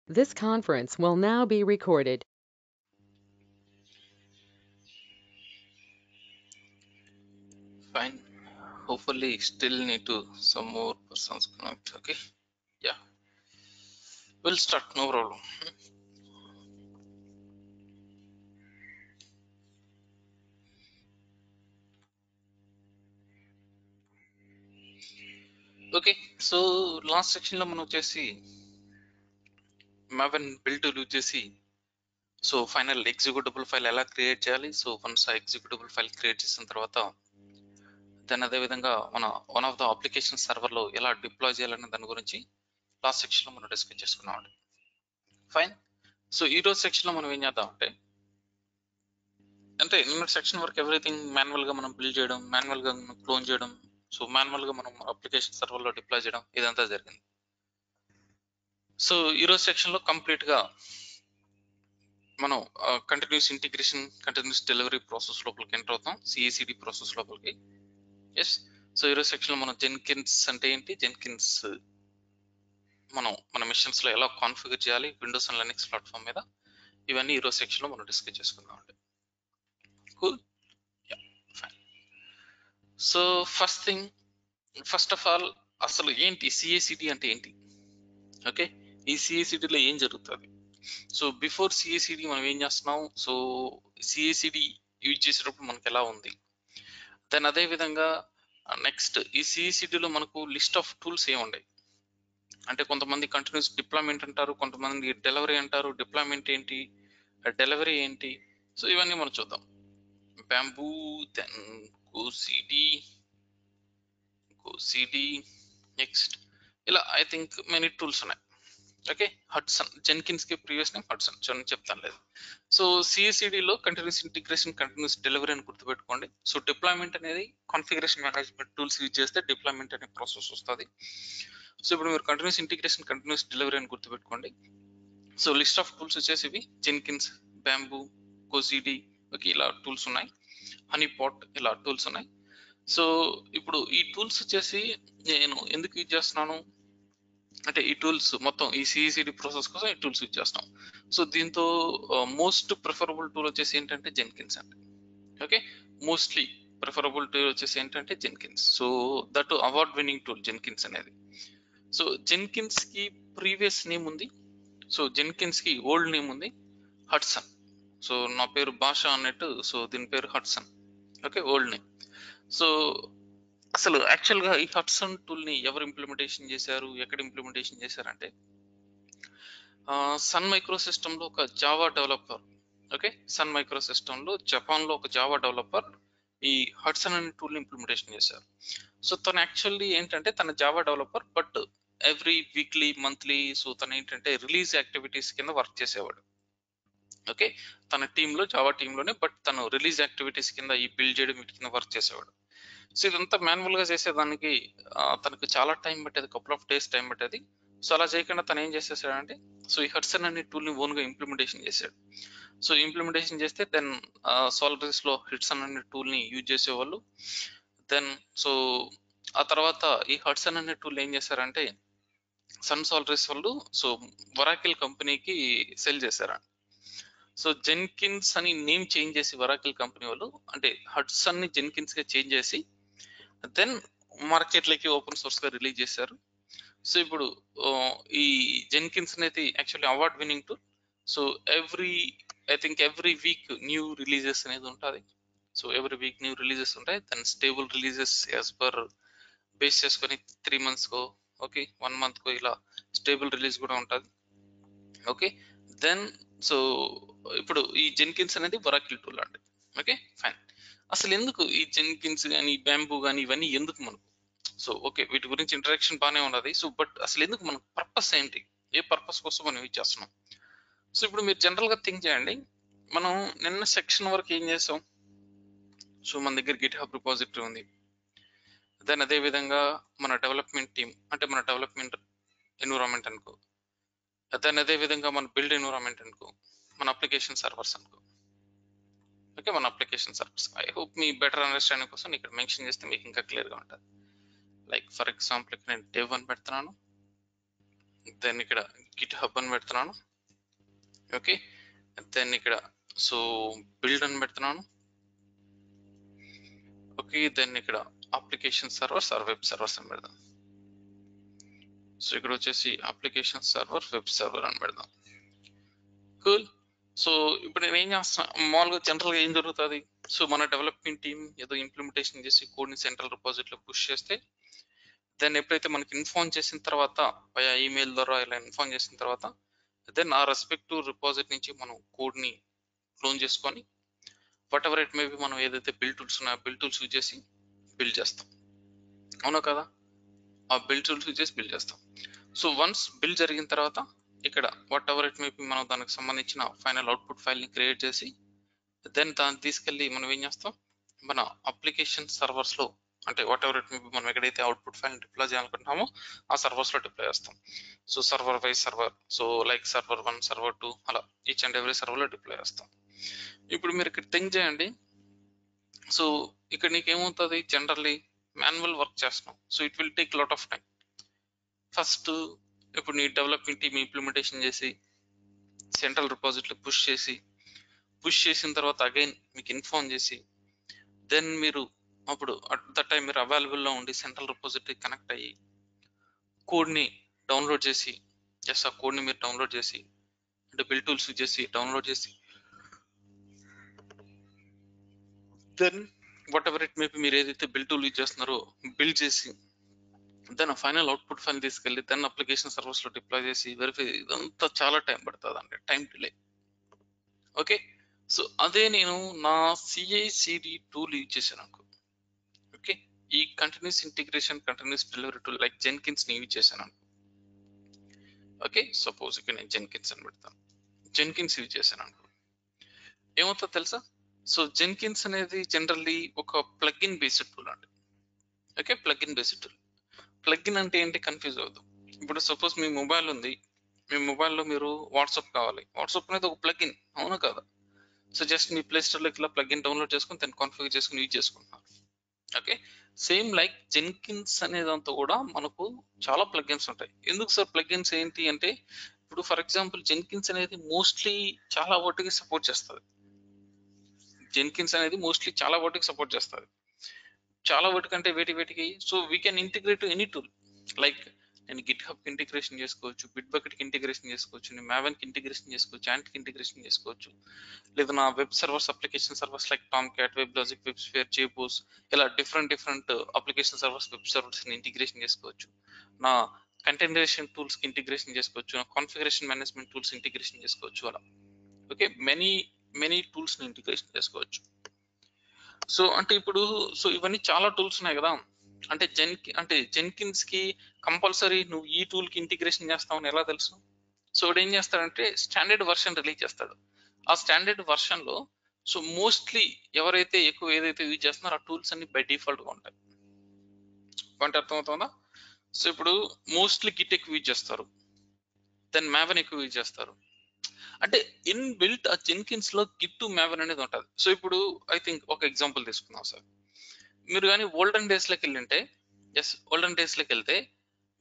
This conference will now be recorded. Fine. Hopefully, still need to some more persons connect. Okay. Yeah. We'll start. No problem. Okay so last section లో మనం వచ్చేసి Maven build use చేసి so final executable file ఎలా create చేయాలి. So once ఆ executable file create చేసిన తర్వాత దాని అదే విధంగా మన one of the application server లో ఎలా డిప్లాయ్ చేయాలనే దాని గురించి లాస్ట్ సెక్షన్ లో మనం డిస్కస్ చేసుకున్నాం. ఫైన్. సో ఈ రోజు సెక్షన్ లో మనం ఏం చేద్దాం అంటే నిన్న సెక్షన్ వరకు ఎవ్రీథింగ్ మాన్యువల్ గా మనం బిల్డ్ చేయడం, మాన్యువల్ గా క్లోన్ చేయడం, సో మాన్యువల్ గా మనం అప్లికేషన్ సర్వర్ లో డిప్లాయ్ చేయడం ఇదంతా జరిగింది. సో ఈరోజు సెక్షన్ లో కంప్లీట్ గా మనం continuous integration, continuous delivery process లోపలికి ఎంటర్ అవుతాం, సిఏసిడి ప్రాసెస్ లోపలికి. ఎస్. సో ఈరోజు సెక్షన్ లో మనం జెన్కిన్స్ అంటే ఏంటి, జెన్కిన్స్ మన మిషన్స్ లో ఎలా కాన్ఫిగర్ చేయాలి విండోస్ అండ్ లైనక్స్ ప్లాట్ఫామ్ మీద, ఇవన్నీ ఈరోజు సెక్షన్ లో మనం డిస్కస్ చేసుకుందాం అండి. Cool. So first of all అసలు ఏంటి సిఏసిడి అంటే ఏంటి? ఓకే, ఈ సిఏసిడిలో ఏం జరుగుతుంది? సో బిఫోర్ సిఏసిడి మనం ఏం చేస్తున్నాం, సో సిఏసిడి యూజ్ చేసేటప్పుడు మనకు ఎలా ఉంది, దాని అదే విధంగా నెక్స్ట్ ఈ సిఏసిడిలో మనకు లిస్ట్ ఆఫ్ టూల్స్ ఏముంటాయి అంటే కొంతమంది కంటిన్యూస్ డిప్లాయ్మెంట్ అంటారు, కొంతమంది డెలివరీ అంటారు. డిప్లాయ్మెంట్ ఏంటి, డెలివరీ ఏంటి, సో ఇవన్నీ మనం చూద్దాం. బ్యాంబూ, దెన్ సిడి నెక్స్ట్ ఇలా ఐ థింక్ మెనీ టూల్స్ ఉన్నాయి. ఓకే, హడ్సన్, జెన్కిన్స్ కి ప్రీవియస్ నేమ్ హడ్సన్, చూడండి చెప్తాను లేదు. సో సిఎసిడిలో కంటిన్యూస్ ఇంటిగ్రేషన్, కంటిన్యూస్ డెలివరీ అని గుర్తుపెట్టుకోండి. సో డిప్లాయ్మెంట్ అనేది కాన్ఫిగరేషన్ మేనేజ్మెంట్ టూల్స్ యూజ్ చేస్తే డిప్లాయ్మెంట్ అనే ప్రాసెస్ వస్తుంది. సో ఇప్పుడు మీరు కంటిన్యూస్ ఇంటిగ్రేషన్, కంటిన్యూస్ డెలివరీ అని గుర్తుపెట్టుకోండి. సో లిస్ట్ ఆఫ్ టూల్స్ వచ్చేసి ఇవి జెన్కిన్స్, బ్యాంబూ, కోసిడి, ఓకే ఇలా టూల్స్ ఉన్నాయి. హనీ పాట్ ఇలా టూల్స్ ఉన్నాయి. సో ఇప్పుడు ఈ టూల్స్ వచ్చేసి నేను ఎందుకు యూజ్ చేస్తున్నాను అంటే ఈ టూల్స్ మొత్తం ఈ సిఈసిడి ప్రాసెస్ కోసం ఈ టూల్స్ యూజ్ చేస్తాం. సో దీంతో మోస్ట్ ప్రిఫరబుల్ టూల్ వచ్చేసి ఏంటంటే జెన్కిన్స్ అండి. ఓకే, మోస్ట్లీ ప్రిఫరబుల్ టూల్ వచ్చేసి ఏంటంటే Jenkins. So that award winning tool Jenkins అనేది. సో జెన్కిన్స్ కి ప్రీవియస్ నేమ్ ఉంది, సో జెన్కిన్స్ కి ఓల్డ్ నేమ్ ఉంది హడ్సన్. సో నా పేరు భాష అన్నట్టు, సో దీని పేరు Hudson. Okay, old name. So అసలు యాక్చువల్ గా ఈ హడ్సన్ టూల్ ని ఎవరు ఇంప్లిమెంటేషన్ చేశారు, ఎక్కడ ఇంప్లిమెంటేషన్ చేశారంటే సన్ మైక్రో సిస్టమ్ లో ఒక Java developer, okay Sun micro system లో జపాన్ లో ఒక జావా డెవలపర్ ఈ హడ్సన్ అనే టూల్ ని ఇంప్లిమెంటేషన్ చేశారు. సో తను యాక్చువల్లీ ఏంటంటే తన Java developer, but every weekly monthly so తను ఏంటంటే రిలీజ్ యాక్టివిటీస్ కింద వర్క్ చేసేవాడు. ఓకే, తన టీంలో జావా టీంలోనే, బట్ తను రిలీజ్ యాక్టివిటీస్ కింద ఈ బిల్డ్ చేయడం వీటి కింద వర్క్ చేసేవాడు. సో ఇదంతా మాన్యువల్ గా చేసేదానికి తనకు చాలా టైం పట్టేది, కపుల్ ఆఫ్ డేస్ టైం పట్టేది. సో అలా చేయకుండా తను ఏం చేసేసాడంటే సో ఈ హడ్సన్ అనే టూల్ ని ఓన్ గా ఇంప్లిమెంటేషన్ చేశాడు. సో ఇంప్లిమెంటేషన్ చేస్తే దెన్ సాలరీస్ లో హడ్సన్ అనే టూల్ ని యూజ్ చేసేవాళ్ళు. దెన్ సో ఆ తర్వాత ఈ హడ్సన్ అనే టూల్ ఏం చేశారంటే సన్ సాలరీస్ వాళ్ళు సో వరాకిల్ కంపెనీకి సెల్ చేశారు. సో జెన్కిన్స్ అని నేమ్ చేంజ్ చేసి వరాకిల్ కంపెనీ వాళ్ళు అంటే హడ్సన్ ని జెన్కిన్స్ గా చేంజ్ చేసి దెన్ మార్కెట్ లోకి ఓపెన్ సోర్స్ గా రిలీజ్ చేశారు. సో ఇప్పుడు ఈ జెన్కిన్స్ అనేది actually award winning tool. So every week new releases అనేది ఉంటుంది. So every week new releases ఉంటాయి, దాని stable releases as per base చేసుకొని 3 months కో, ఓకే 1 month కో ఇలా స్టేబుల్ రిలీజ్ కూడా ఉంటుంది. ఓకే, దెన్ సో ఇప్పుడు ఈ జెన్కిన్స్ అనేది వరాకిల్ టూల్ అండి. Okay fine. అసలు ఎందుకు ఈ జెన్కిన్స్ కానీ బ్యాంబూ కానీ ఇవన్నీ ఎందుకు మనకు? సో ఓకే వీటి గురించి ఇంట్రడక్షన్ బాగానే ఉన్నది. సో బట్ అసలు ఎందుకు మనకు పర్పస్ ఏంటి, ఏ పర్పస్ కోసం మనం యూజ్ చేస్తున్నాం? సో ఇప్పుడు మీరు జనరల్ గా థింక్ చేయండి, మనం నిన్న సెక్షన్ వరకు ఏం చేసాం? సో మన దగ్గర గిట్ హబ్ రిపాజిటరీ ఉంది, దాని అదే విధంగా మన డెవలప్మెంట్ టీమ్ అంటే మన డెవలప్మెంట్ ఎన్విరాన్మెంట్ అనుకో, దాని అదే విధంగా మన బిల్డ్ ఎన్విరాన్మెంట్ అనుకో, మన అప్లికేషన్ సర్వర్స్ అనుకో. ఓకే, మన application servers. I hope me better understanding కోసం ఇక్కడ మెన్షన్ చేస్తే మీకు ఇంకా క్లియర్గా ఉంటుంది. లైక్ ఫర్ ఎగ్జాంపుల్ ఇక్కడ నేను డెవ్ అని పెడుతున్నాను, దెన్ ఇక్కడ గిట్ హబ్ అని పెడుతున్నాను. ఓకే, దెన్ ఇక్కడ సో బిల్డ్ అని పెడుతున్నాను. ఓకే, దెన్ ఇక్కడ application servers are web servers అని పెడదాం. సో ఇక్కడ వచ్చేసి అప్లికేషన్ సర్వర్ వెబ్ సర్వర్ అని పెడదాం. కూల్. సో ఇప్పుడు నేను ఏం చేస్తాను, మామూలుగా జనరల్గా ఏం జరుగుతుంది, సో మన డెవలప్మెంట్ టీమ్ ఏదో ఇంప్లిమెంటేషన్ చేసి కోడ్ని సెంట్రల్ రిపాజిటరీలో పుష్ చేస్తే దెన్ ఎప్పుడైతే మనకి ఇన్ఫార్మ్ చేసిన తర్వాత ఈమెయిల్ ద్వారా ఇలా ఇన్ఫార్మ్ చేసిన తర్వాత దెన్ ఆ రెస్పెక్టివ్ రిపాజిటరీ నుంచి మనం కోడ్ని క్లోన్ చేసుకొని వాట్ ఎవర్ ఇట్ మేబీ మనం ఏదైతే బిల్డ్ టూల్స్ ఉన్నాయో బిల్డ్ టూల్స్ యూజ్ చేసి బిల్డ్ చేస్తాం. అవునా కదా, ఆ బిల్డ్ టూల్స్ యూజ్ చేసి బిల్డ్ చేస్తాం. సో వన్స్ బిల్డ్ జరిగిన తర్వాత ఇక్కడ వాట్ ఎవర్ ఇట్ మేబీ మనం దానికి సంబంధించిన ఫైనల్ అవుట్పుట్ ఫైల్ని క్రియేట్ చేసి దెన్ దాన్ని తీసుకెళ్ళి మనం ఏం చేస్తాం, మన అప్లికేషన్ సర్వర్స్లో అంటే వాట్ ఎవర్ ఇట్ మేబీ మనం ఎక్కడైతే అవుట్పుట్ ఫైల్ డిప్లాయ్ చేయాలనుకుంటున్నామో ఆ సర్వర్స్లో డిప్లాయ్ చేస్తాం. So server wise server, so like server 1 server 2 అలా ఈచ్ అండ్ ఎవ్రీ సర్వర్లో డిప్లాయ్ చేస్తాం. ఇప్పుడు మీరు ఇక్కడ థింక్ చేయండి, సో ఇక్కడ నీకేమవుతుంది, జనరల్లీ మాన్యువల్ వర్క్ చేస్తున్నాం, so it will take lot of time. First ఇప్పుడు నీ డెవలప్మెంట్ టీమ్ ఇంప్లిమెంటేషన్ చేసి సెంట్రల్ రిపాజిటరీలో పుష్ చేసిన తర్వాత అగైన్ మీకు ఇన్ఫార్మ్ చేసి దెన్ మీరు అప్పుడు అట్ ద టైం మీరు అవైలబుల్లో ఉండి సెంట్రల్ రిపాజిటరీ కనెక్ట్ అయ్యి కోడ్ని డౌన్లోడ్ చేసి ఆ కోడ్ని మీరు డౌన్లోడ్ చేసి అంటే బిల్డ్ టూల్స్ యూజ్ చేసి డౌన్లోడ్ చేసి then whatever it maybe మీరు ఏదైతే బిల్డ్ టూల్ యూజ్ చేస్తున్నారో బిల్డ్ చేసి దెన్ ఫైనల్ అవుట్పుట్ ఫైల్ తీసుకెళ్ళి దెన్ అప్లికేషన్ సర్వర్స్లో డిప్లాయ్ చేసి వెరిఫై, ఇదంతా చాలా టైం పడుతుంది, అంటే టైం డిలే. ఓకే, సో అదే నేను నా CI/CD టూల్ యూజ్ చేశాను అనుకో, ఓకే, ఈ continuous integration continuous delivery tool like Jenkins ని యూజ్ చేశాను అనుకో. ఓకే, సపోజ్ ఇక్కడ నేను జెన్కిన్స్ అని పెడతాను, జెన్కిన్స్ యూజ్ చేశాను అనుకో, ఏమవుతుందో తెలుసా, సో జెన్కిన్స్ అనేది జనరల్లీ ఒక ప్లగ్ఇన్ బేస్డ్ టూల్ అండి. Okay, plugin based tool. Plugin అంటే ఏంటి, కన్ఫ్యూజ్ అవ్వదు. ఇప్పుడు సపోజ్ మీ మొబైల్ ఉంది, మీ మొబైల్లో మీరు వాట్సాప్ కావాలి, వాట్సాప్ అనేది ఒక ప్లగ్ఇన్, అవునా కదా. సో జస్ట్ మీ ప్లే స్టోర్లోకి ఇలా ప్లగ్ఇన్ డౌన్లోడ్ చేసుకుని దాన్ని కాన్ఫిగర్ చేసుకుని యూజ్ చేసుకుంటున్నారు. ఓకే, సేమ్ లైక్ జెన్కిన్స్ అనేదంతా కూడా మనకు చాలా ప్లగ్ఇన్స్ ఉంటాయి. ఎందుకు సార్ ప్లగ్ఇన్స్ ఏంటి అంటే, ఇప్పుడు ఫర్ ఎగ్జాంపుల్ జెన్కిన్స్ అనేది మోస్ట్లీ చాలా వాటికి సపోర్ట్ చేస్తుంది. చాలా వాటికి సపోర్ట్ చేస్తుంది, చాలా వాటికంటే వేటికి. So we can integrate any tool, like నేను గిట్ హబ్ ఇంటిగ్రేషన్ చేసుకోవచ్చు, బిట్ బకెట్కి ఇంటిగ్రేషన్ చేసుకోవచ్చు, నేను మావెన్కి ఇంటిగ్రేషన్ చేసుకోవచ్చు, యాంట్కి ఇంటిగ్రేషన్ చేసుకోవచ్చు, లేదా నా web servers application servers like Tomcat, WebLogic, WebSphere, JBoss ఇలా different application servers web servers integration చేసుకోవచ్చు, నా కంటైనరైజేషన్ టూల్స్కి ఇంటిగ్రేషన్ చేసుకోవచ్చు, నా కాన్ఫిగరేషన్ మేనేజ్మెంట్ టూల్స్ ఇంటిగ్రేషన్ చేసుకోవచ్చు, అలా ఓకే మెనీ టూల్స్ని ఇంటిగ్రేషన్ చేసుకోవచ్చు. సో అంటే ఇప్పుడు సో ఇవన్నీ చాలా టూల్స్ ఉన్నాయి కదా, అంటే జెన్కిన్స్ కి కంపల్సరీ నువ్వు ఈ టూల్ కి ఇంటిగ్రేషన్ చేస్తావని ఎలా తెలుసు. సో వాడు ఏం చేస్తాడంటే స్టాండర్డ్ వర్షన్ రిలీజ్ చేస్తాడు. ఆ స్టాండర్డ్ వర్షన్ లో సో మోస్ట్లీ ఎవరైతే ఎక్కువ ఏదైతే యూజ్ చేస్తున్నారో ఆ టూల్స్ అన్ని బై డిఫాల్ట్ గా ఉంటాయి. అంటే అర్థమవుతుందా. సో ఇప్పుడు మోస్ట్లీ గిట్ ఎక్కువ యూజ్ చేస్తారు, దెన్ మావెన్ ఎక్కువ యూజ్ చేస్తారు. అంటే ఇన్ బిల్ట్ ఆ జెన్కిన్స్ లో గిట్ టు మావెన్ అనేది ఉంటుంది. సో ఇప్పుడు ఐ థింక్ ఒక ఎగ్జాంపుల్ తీసుకుందాం సార్, మీరు కానీ ఓల్డెన్ డేస్ లోకి వెళ్ళింటే, ఓల్డెన్ డేస్ లోకి వెళ్తే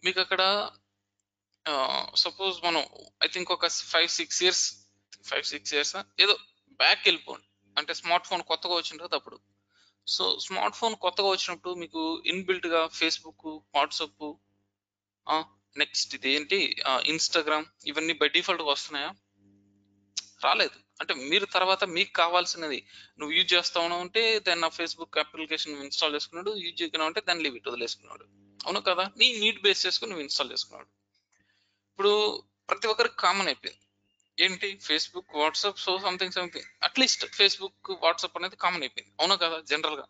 మీకు అక్కడ సపోజ్ మనం ఐ థింక్ ఒక 5-6 ఇయర్స్ ఏదో బ్యాక్ వెళ్ళిపోండి, అంటే స్మార్ట్ ఫోన్ కొత్తగా వచ్చింటుంది అప్పుడు. సో స్మార్ట్ ఫోన్ కొత్తగా వచ్చినప్పుడు మీకు ఇన్బిల్ట్ గా ఫేస్బుక్, వాట్సాప్, నెక్స్ట్ ఇది ఏంటి ఇన్స్టాగ్రామ్, ఇవన్నీ బై డిఫాల్ట్ గా వస్తున్నాయా? రాలేదు. అంటే మీరు తర్వాత మీకు కావాల్సినది నువ్వు యూజ్ చేస్తా ఉన్నావు అంటే దాన్ని ఫేస్బుక్ అప్లికేషన్ ఇన్స్టాల్ చేసుకున్నాడు, యూజ్ చేయకుండా ఉంటే దాన్ని లీవ్ ఇట్ వదిలేసుకున్నాడు, అవును కదా. నీ నీడ్ బేస్ చేసుకుని నువ్వు ఇన్స్టాల్ చేసుకున్నాడు. ఇప్పుడు ప్రతి ఒక్కరికి కామన్ అయిపోయింది ఏంటి, Facebook, WhatsApp, so something at least Facebook, WhatsApp అనేది కామన్ అయిపోయింది, అవునా కదా. జనరల్ గా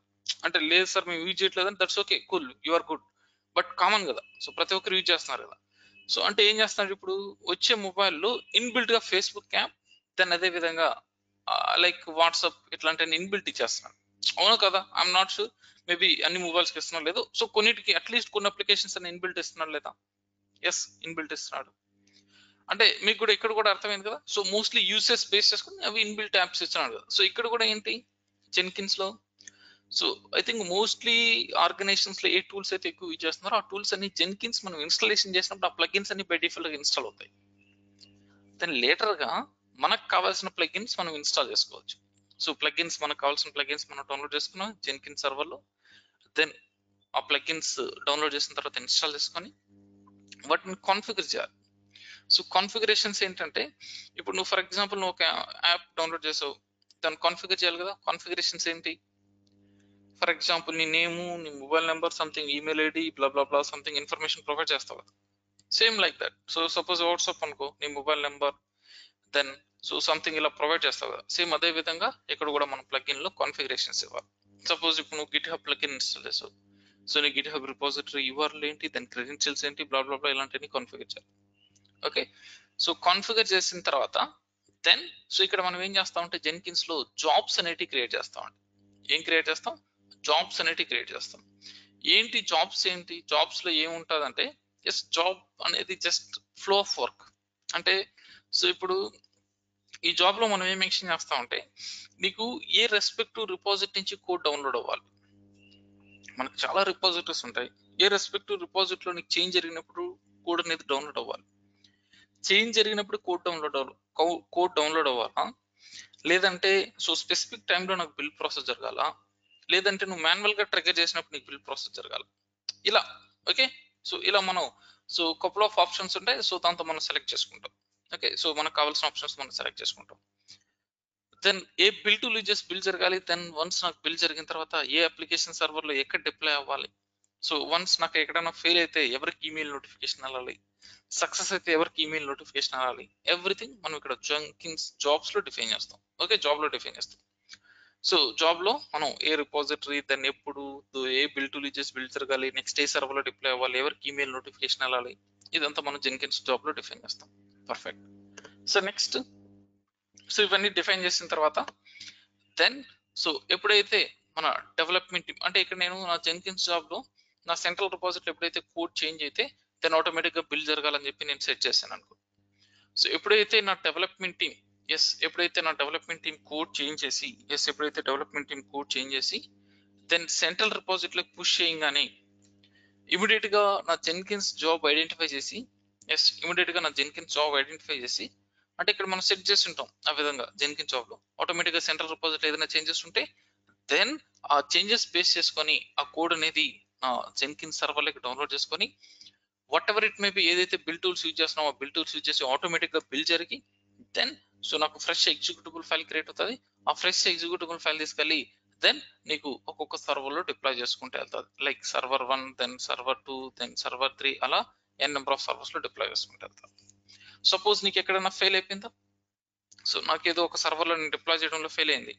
అంటే లేదు సార్ మేము యూజ్ చేయట్లేదని, that's okay, cool, you are good, but common కదా. సో ప్రతి ఒక్కరు యూజ్ చేస్తున్నారు కదా. సో అంటే ఏం చేస్తున్నారు, ఇప్పుడు వచ్చే మొబైల్లో ఇన్బిల్ట్ గా ఫేస్బుక్ యాప్, దాన్ని అదే విధంగా లైక్ వాట్సాప్ ఇట్లాంటి ఇన్బిల్ట్ ఇచ్చేస్తున్నాడు, అవును కదా. ఐఎమ్ నాట్ షూర్, మేబీ అన్ని మొబైల్స్ కి ఇస్తున్నాడు లేదు, సో కొన్నిటికి అట్లీస్ట్ కొన్ని అప్లికేషన్స్ అన్ని ఇన్బిల్ట్ ఇస్తున్నాడు లేదా, ఎస్ ఇన్బిల్ట్ ఇస్తున్నాడు. అంటే మీకు కూడా ఇక్కడ కూడా అర్థమైంది కదా. సో మోస్ట్లీ యూసెస్ బేస్ చేసుకుని అవి ఇన్బిల్ట్ యాప్స్ ఇస్తున్నాడు కదా. సో ఇక్కడ కూడా ఏంటి జెన్కిన్స్ లో so I think mostly organizations లో ఏ టూల్స్ అయితే ఎక్కువ యూజ్ చేస్తున్నారో ఆ టూల్స్ అన్ని జెన్కిన్స్ మనం ఇన్స్టాలేషన్ చేసినప్పుడు ఆ ప్లగిన్స్ అన్ని బై డిఫాల్ట్ గా ఇన్స్టాల్ అవుతాయి. దెన్ లేటర్ గా మనకు కావాల్సిన ప్లగిన్స్ మనం ఇన్స్టాల్ చేసుకోవచ్చు. సో ప్లగిన్స్ మనకు కావాల్సిన ప్లగిన్స్ మనం డౌన్లోడ్ చేసుకున్నాం జెన్కిన్స్ సర్వర్ లో. దెన్ ఆ ప్లగిన్స్ డౌన్లోడ్ చేసిన తర్వాత ఇన్స్టాల్ చేసుకొని వాటిని కాన్ఫిగర్ చేయాలి. సో కాన్ఫిగరేషన్స్ ఏంటంటే ఇప్పుడు నువ్వు ఫర్ ఎగ్జాంపుల్ నువ్వు ఒక యాప్ డౌన్లోడ్ చేసావు, దాన్ని కాన్ఫిగర్ చేయాలి కదా. కాన్ఫిగరేషన్స్ ఏంటి? ఫర్ ఎగ్జాంపుల్ నీ నేము, నీ mobile number, something email ID, blah blah blah something information provide చేస్తావు కదా. Same like that. So suppose WhatsApp అనుకో, నీ mobile number, then so something ఇలా ప్రొవైడ్ చేస్తావు కదా. సేమ్ అదే విధంగా ఇక్కడ కూడా మనం ప్లగిన్ లో కాన్ఫిగరేషన్స్ ఇవ్వాలి. సపోజ్ ఇప్పుడు నువ్వు గిట్ హబ్ ప్లగిన్ ఇన్స్టాల్ చేసావు, సో నీ గిట్ హబ్ రిపోజిటరీ యూఆర్ఎల్ ఏంటి, దాని క్రెడెన్షియల్స్ ఏంటి, బ్లా బ్లా బ్లా ఇలాంటివన్నీ కాన్ఫిగర్ చేయాలి. ఓకే, సో కాన్ఫిగర్ చేసిన తర్వాత దెన్ సో ఇక్కడ మనం ఏం చేస్తామంటే జెన్కిన్స్ లో జాబ్స్ అనేటివి క్రియేట్ చేస్తామండి. ఏం క్రియేట్ చేస్తాం? జాబ్స్ అనేటివి క్రియేట్ చేస్తాం. ఏంటి జాబ్స్? ఏంటి జాబ్స్ లో ఏముంటుందంటే జస్ట్ జాబ్ అనేది జస్ట్ ఫ్లో ఆఫ్ వర్క్ అంటే. సో ఇప్పుడు ఈ జాబ్ లో మనం ఏం మెన్షన్ చేస్తామంటే నీకు ఏ రెస్పెక్టివ్ రిపాజిటరీ నుంచి కోడ్ డౌన్లోడ్ అవ్వాలి. మనకు చాలా రిపాజిటరీస్ ఉంటాయి. ఏ రెస్పెక్టివ్ రిపాజిటరీలో నీకు చేంజ్ జరిగినప్పుడు కోడ్ అనేది డౌన్లోడ్ అవ్వాలి. చేంజ్ జరిగినప్పుడు కోడ్ డౌన్లోడ్ అవ్వాలా, లేదంటే సో స్పెసిఫిక్ టైంలో నాకు బిల్ ప్రాసెస్ జరగాల, లేదంటే నువ్వు మాన్యువల్ గా ట్రిగర్ చేసినప్పుడు నీకు బిల్ ప్రాసెస్ జరగాల, ఇలా. ఓకే, సో ఇలా మనం సో కపుల్ ఆఫ్ ఆప్షన్స్ ఉంటాయి. సో దాంతో మనం సెలెక్ట్ చేసుకుంటాం. ఓకే, సో మనకు కావాల్సిన ఆప్షన్స్ మనం సెలెక్ట్ చేసుకుంటాం. దెన్ ఏ బిల్ టు యూజెస్ బిల్ జరగాలి. దెన్ వన్స్ నాకు బిల్ జరిగిన తర్వాత ఏ అప్లికేషన్ సర్వర్ లో ఎక్కడ డిప్లాయ్ అవ్వాలి. సో వన్స్ నాకు ఎక్కడైనా ఫెయిల్ అయితే ఎవరికి ఈమెయిల్ నోటిఫికేషన్ వెళ్ళాలి, సక్సెస్ అయితే ఎవరికి ఈమెయిల్ నోటిఫికేషన్ వెళ్ళాలి, ఎవ్రీథింగ్ మనం ఇక్కడ జెన్కిన్స్ జాబ్స్ లో డిఫైన్ చేస్తాం. ఓకే, జాబ్ లో డిఫైన్ చేస్తాం. సో జాబ్ లో మనం ఏ రిపాజిటరీ, దాన్ని ఎప్పుడు, ఏ బిల్ టు యూజెస్ బిల్ జరగాలి, నెక్స్ట్ ఏ సర్వర్ లో డిప్లాయ్ అవ్వాలి, ఎవరికి ఈమెయిల్ నోటిఫికేషన్ వెళ్ళాలి, ఇదంతా మనం జెన్కిన్స్ జాబ్ లో డిఫైన్ చేస్తాం. పర్ఫెక్ట్. సో నెక్స్ట్ సో ఇవన్నీ డిఫైన్ చేసిన తర్వాత దెన్ సో ఎప్పుడైతే మన డెవలప్మెంట్ టీమ్ అంటే ఇక్కడ నేను నా జెన్కిన్స్ జాబ్ లో నా సెంట్రల్ రిపాజిటరీ ఎప్పుడైతే కోడ్ చేంజ్ అయితే దెన్ ఆటోమేటిక్ గా బిల్ జరగాలని చెప్పి నేను సెట్ చేశాను అనుకో. సో ఎప్పుడైతే నా డెవలప్మెంట్ టీమ్ కోడ్ చేంజ్ చేసి దెన్ సెంట్రల్ రిపాజిటరీలో పుష్ చేయగానే ఇమీడియట్ గా నా జెన్కిన్స్ జాబ్ ఐడెంటిఫై చేసి అంటే ఇక్కడ మనం సెట్ చేసి ఉంటాం ఆ విధంగా జెన్కిన్స్ జాబ్ లో ఆటోమేటిక్ గా సెంట్రల్ రిపాజిటరీ ఏదైనా చేంజెస్ ఉంటే దెన్ ఆ చేంజెస్ బేస్ చేసుకొని ఆ కోడ్ అనేది జెన్కిన్స్ సర్వర్ లోకి డౌన్లోడ్ చేసుకొని what ever it may be ఏదైతే బిల్ టూల్స్ యూజ్ చేస్తున్నామో ఆ బిల్ టూల్స్ యూజ్ చేసి ఆటోమేటిక్ గా బిల్ జరిగి దెన్ సో నాకు ఫ్రెష్ ఎగ్జిక్యూటబుల్ ఫైల్ క్రియేట్ అవుతుంది. ఆ ఫ్రెష్ ఎగ్జిక్యూటబుల్ ఫైల్ తీసుకెళ్ళి దెన్ నీకు ఒక్కొక్క సర్వర్ లో డిప్లాయ్ చేసుకుంటే వెళ్తుంది. Like server 1, then server 2, then server 3 అలా n నెంబర్ ఆఫ్ సర్వర్స్ లో డిప్లాయ్ చేసుకుంటే వెళ్తుంది. సపోజ్ నీకు ఎక్కడైనా ఫెయిల్ అయిపోయిందా, సో నాకు ఏదో ఒక సర్వర్ లో నేను డిప్లాయ్ చేయడంలో ఫెయిల్ అయింది.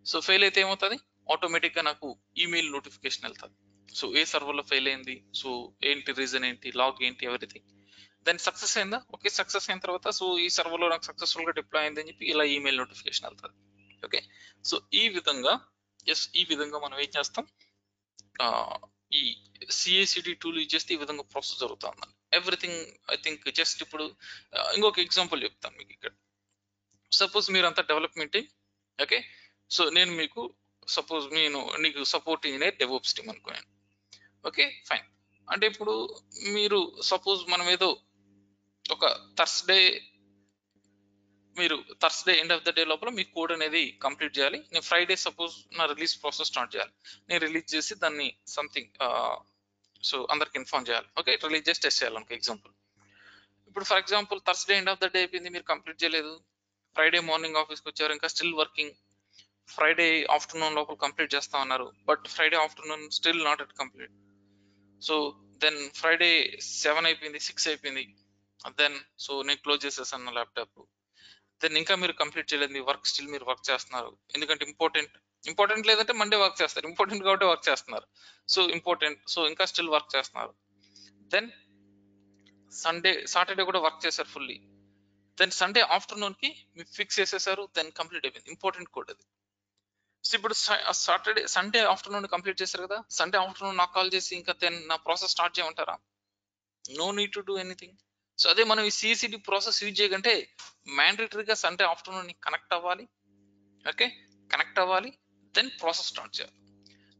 సో ఫెయిల్ అయితే ఏమవుతుంది, ఆటోమేటిక్ గా నాకు ఈమెయిల్ నోటిఫికేషన్ వెళ్తుంది. సో ఏ సర్వర్ లో ఫెయిల్ అయింది, సో ఏంటి రీజన్ ఏంటి, లాగ్ ఏంటి, ఎవ్రీథింగ్. దెన్ సక్సెస్ అయిందా, ఓకే సక్సెస్ అయిన తర్వాత సో ఈ సర్వర్ లో నాకు సక్సెస్ఫుల్ గా డిప్లాయ్ అయింది అని చెప్పి ఇలా ఈమెయిల్ నోటిఫికేషన్ వెళ్తుంది. ఓకే, సో ఈ విధంగా మనం ఏం చేస్తాం, ఈ సిఐసిడి టూల్ యూజ్ చేస్తే ఈ విధంగా ప్రాసెస్ జరుగుతుంది. ఎవ్రీథింగ్ ఐ థింక్ జస్ట్ ఇప్పుడు ఇంకొక ఎగ్జాంపుల్ చెప్తాను మీకు ఇక్కడ. సపోజ్ మీరంతా డెవలప్మెంట్ టీమ్, ఓకే, సో నేను మీకు సపోజ్ నీకు సపోర్ట్ ఇంజనీర్ డెవోప్స్ టీమ్ అనుకున్నాను. Okay fine. అంటే ఇప్పుడు మీరు సపోజ్ మనం ఏదో ఒక Thursday end of the day లోపల మీ కోడ్ అనేది కంప్లీట్ చేయాలి. నేను ఫ్రైడే సపోజ్ నా రిలీజ్ ప్రాసెస్ స్టార్ట్ చేయాలి. నేను రిలీజ్ చేసి దాన్ని సంథింగ్ సో అందరికి ఇన్ఫార్మ్ చేయాలి. ఓకే, రిలీజ్ చేసి టెస్ట్ చేయాలి అనుకో ఎగ్జాంపుల్. ఇప్పుడు for example Thursday end of the day అయిపోయింది, మీరు కంప్లీట్ చేయలేదు. ఫ్రైడే మార్నింగ్ ఆఫీస్కి వచ్చారు, ఇంకా స్టిల్ వర్కింగ్. ఫ్రైడే ఆఫ్టర్నూన్ లోపల కంప్లీట్ చేస్తా ఉన్నారు, but Friday afternoon still not at complete. So then Friday 7 అయిపోయింది, 6 అయిపోయింది. దెన్ సో నేను క్లోజ్ చేసేసాను నా ల్యాప్టాప్. దెన్ ఇంకా మీరు కంప్లీట్ చేయలేదు, మీ వర్క్ స్టిల్ మీరు వర్క్ చేస్తున్నారు. ఎందుకంటే ఇంపార్టెంట్ లేదంటే మండే వర్క్ చేస్తారు, ఇంపార్టెంట్ కాబట్టి వర్క్ చేస్తున్నారు. సో ఇంపార్టెంట్, సో ఇంకా స్టిల్ వర్క్ చేస్తున్నారు. దెన్ సాటర్డే కూడా వర్క్ చేశారు ఫుల్లీ. దెన్ సండే ఆఫ్టర్నూన్ కి మీరు ఫిక్స్ చేసేసారు, దెన్ కంప్లీట్ అయిపోయింది. ఇంపార్టెంట్ కోడ్ అది. సో ఇప్పుడు సండే ఆఫ్టర్నూన్ కంప్లీట్ చేశారు కదా, సండే ఆఫ్టర్నూన్ నాకు కాల్ చేసి ఇంకా దెన్ నా ప్రాసెస్ స్టార్ట్ చేయమంటారా? No need to do anything. So అదే మనం ఈ సిసిడి ప్రాసెస్ యూజ్ చేయకంటే మ్యాండేటరీగా సండే ఆఫ్టర్నూన్ కనెక్ట్ అవ్వాలి. ఓకే, కనెక్ట్ అవ్వాలి, దెన్ ప్రాసెస్ స్టార్ట్ చేయాలి.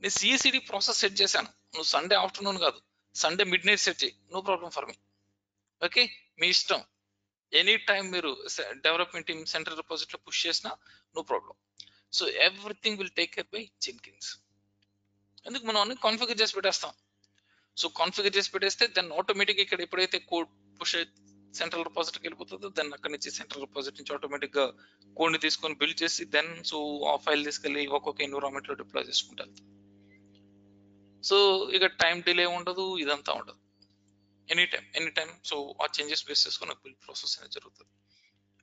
నేను సిఎసిడి ప్రాసెస్ సెట్ చేశాను, నువ్వు సండే ఆఫ్టర్నూన్ కాదు సండే మిడ్ నైట్ సెట్ చేయి, no problem for me. Okay, మీ ఇష్టం. ఎనీ టైం మీరు డెవలప్మెంట్ టీమ్ సెంట్రల్ రిపోజిటరీలో పుష్ చేసినా no problem. So everything will take care by Jenkins. ఎందుకు మనం అన్ని కాన్ఫిగర్ చేసి పెట్టేస్తాం. సో కాన్ఫిగర్ చేసి పెట్టేస్తే దెన్ ఆటోమేటిక్ ఇక్కడ ఎప్పుడైతే కోడ్ పుష్ సెంట్రల్ రిపోజిటరీకి వెళ్ళిపోతుందో దెన్ అక్కడ నుంచి సెంట్రల్ రిపోజిటరీ నుంచి ఆటోమేటిక్ గా కోడ్ ని తీసుకొని బిల్డ్ చేసి దెన్ సో ఆ ఫైల్ తీసుకెళ్ళి ఒక్కొక్క ఎన్విరాన్మెంట్ లో డిప్లాయ్ చేసుకుంటారు. సో ఇక టైం డిలే ఉండదు, ఇదంతా ఉండదు. ఎనీ టైం సో ఆ చేంజెస్ బేస్ చేసుకుని బిల్డ్ ప్రాసెస్ అనేది జరుగుతుంది.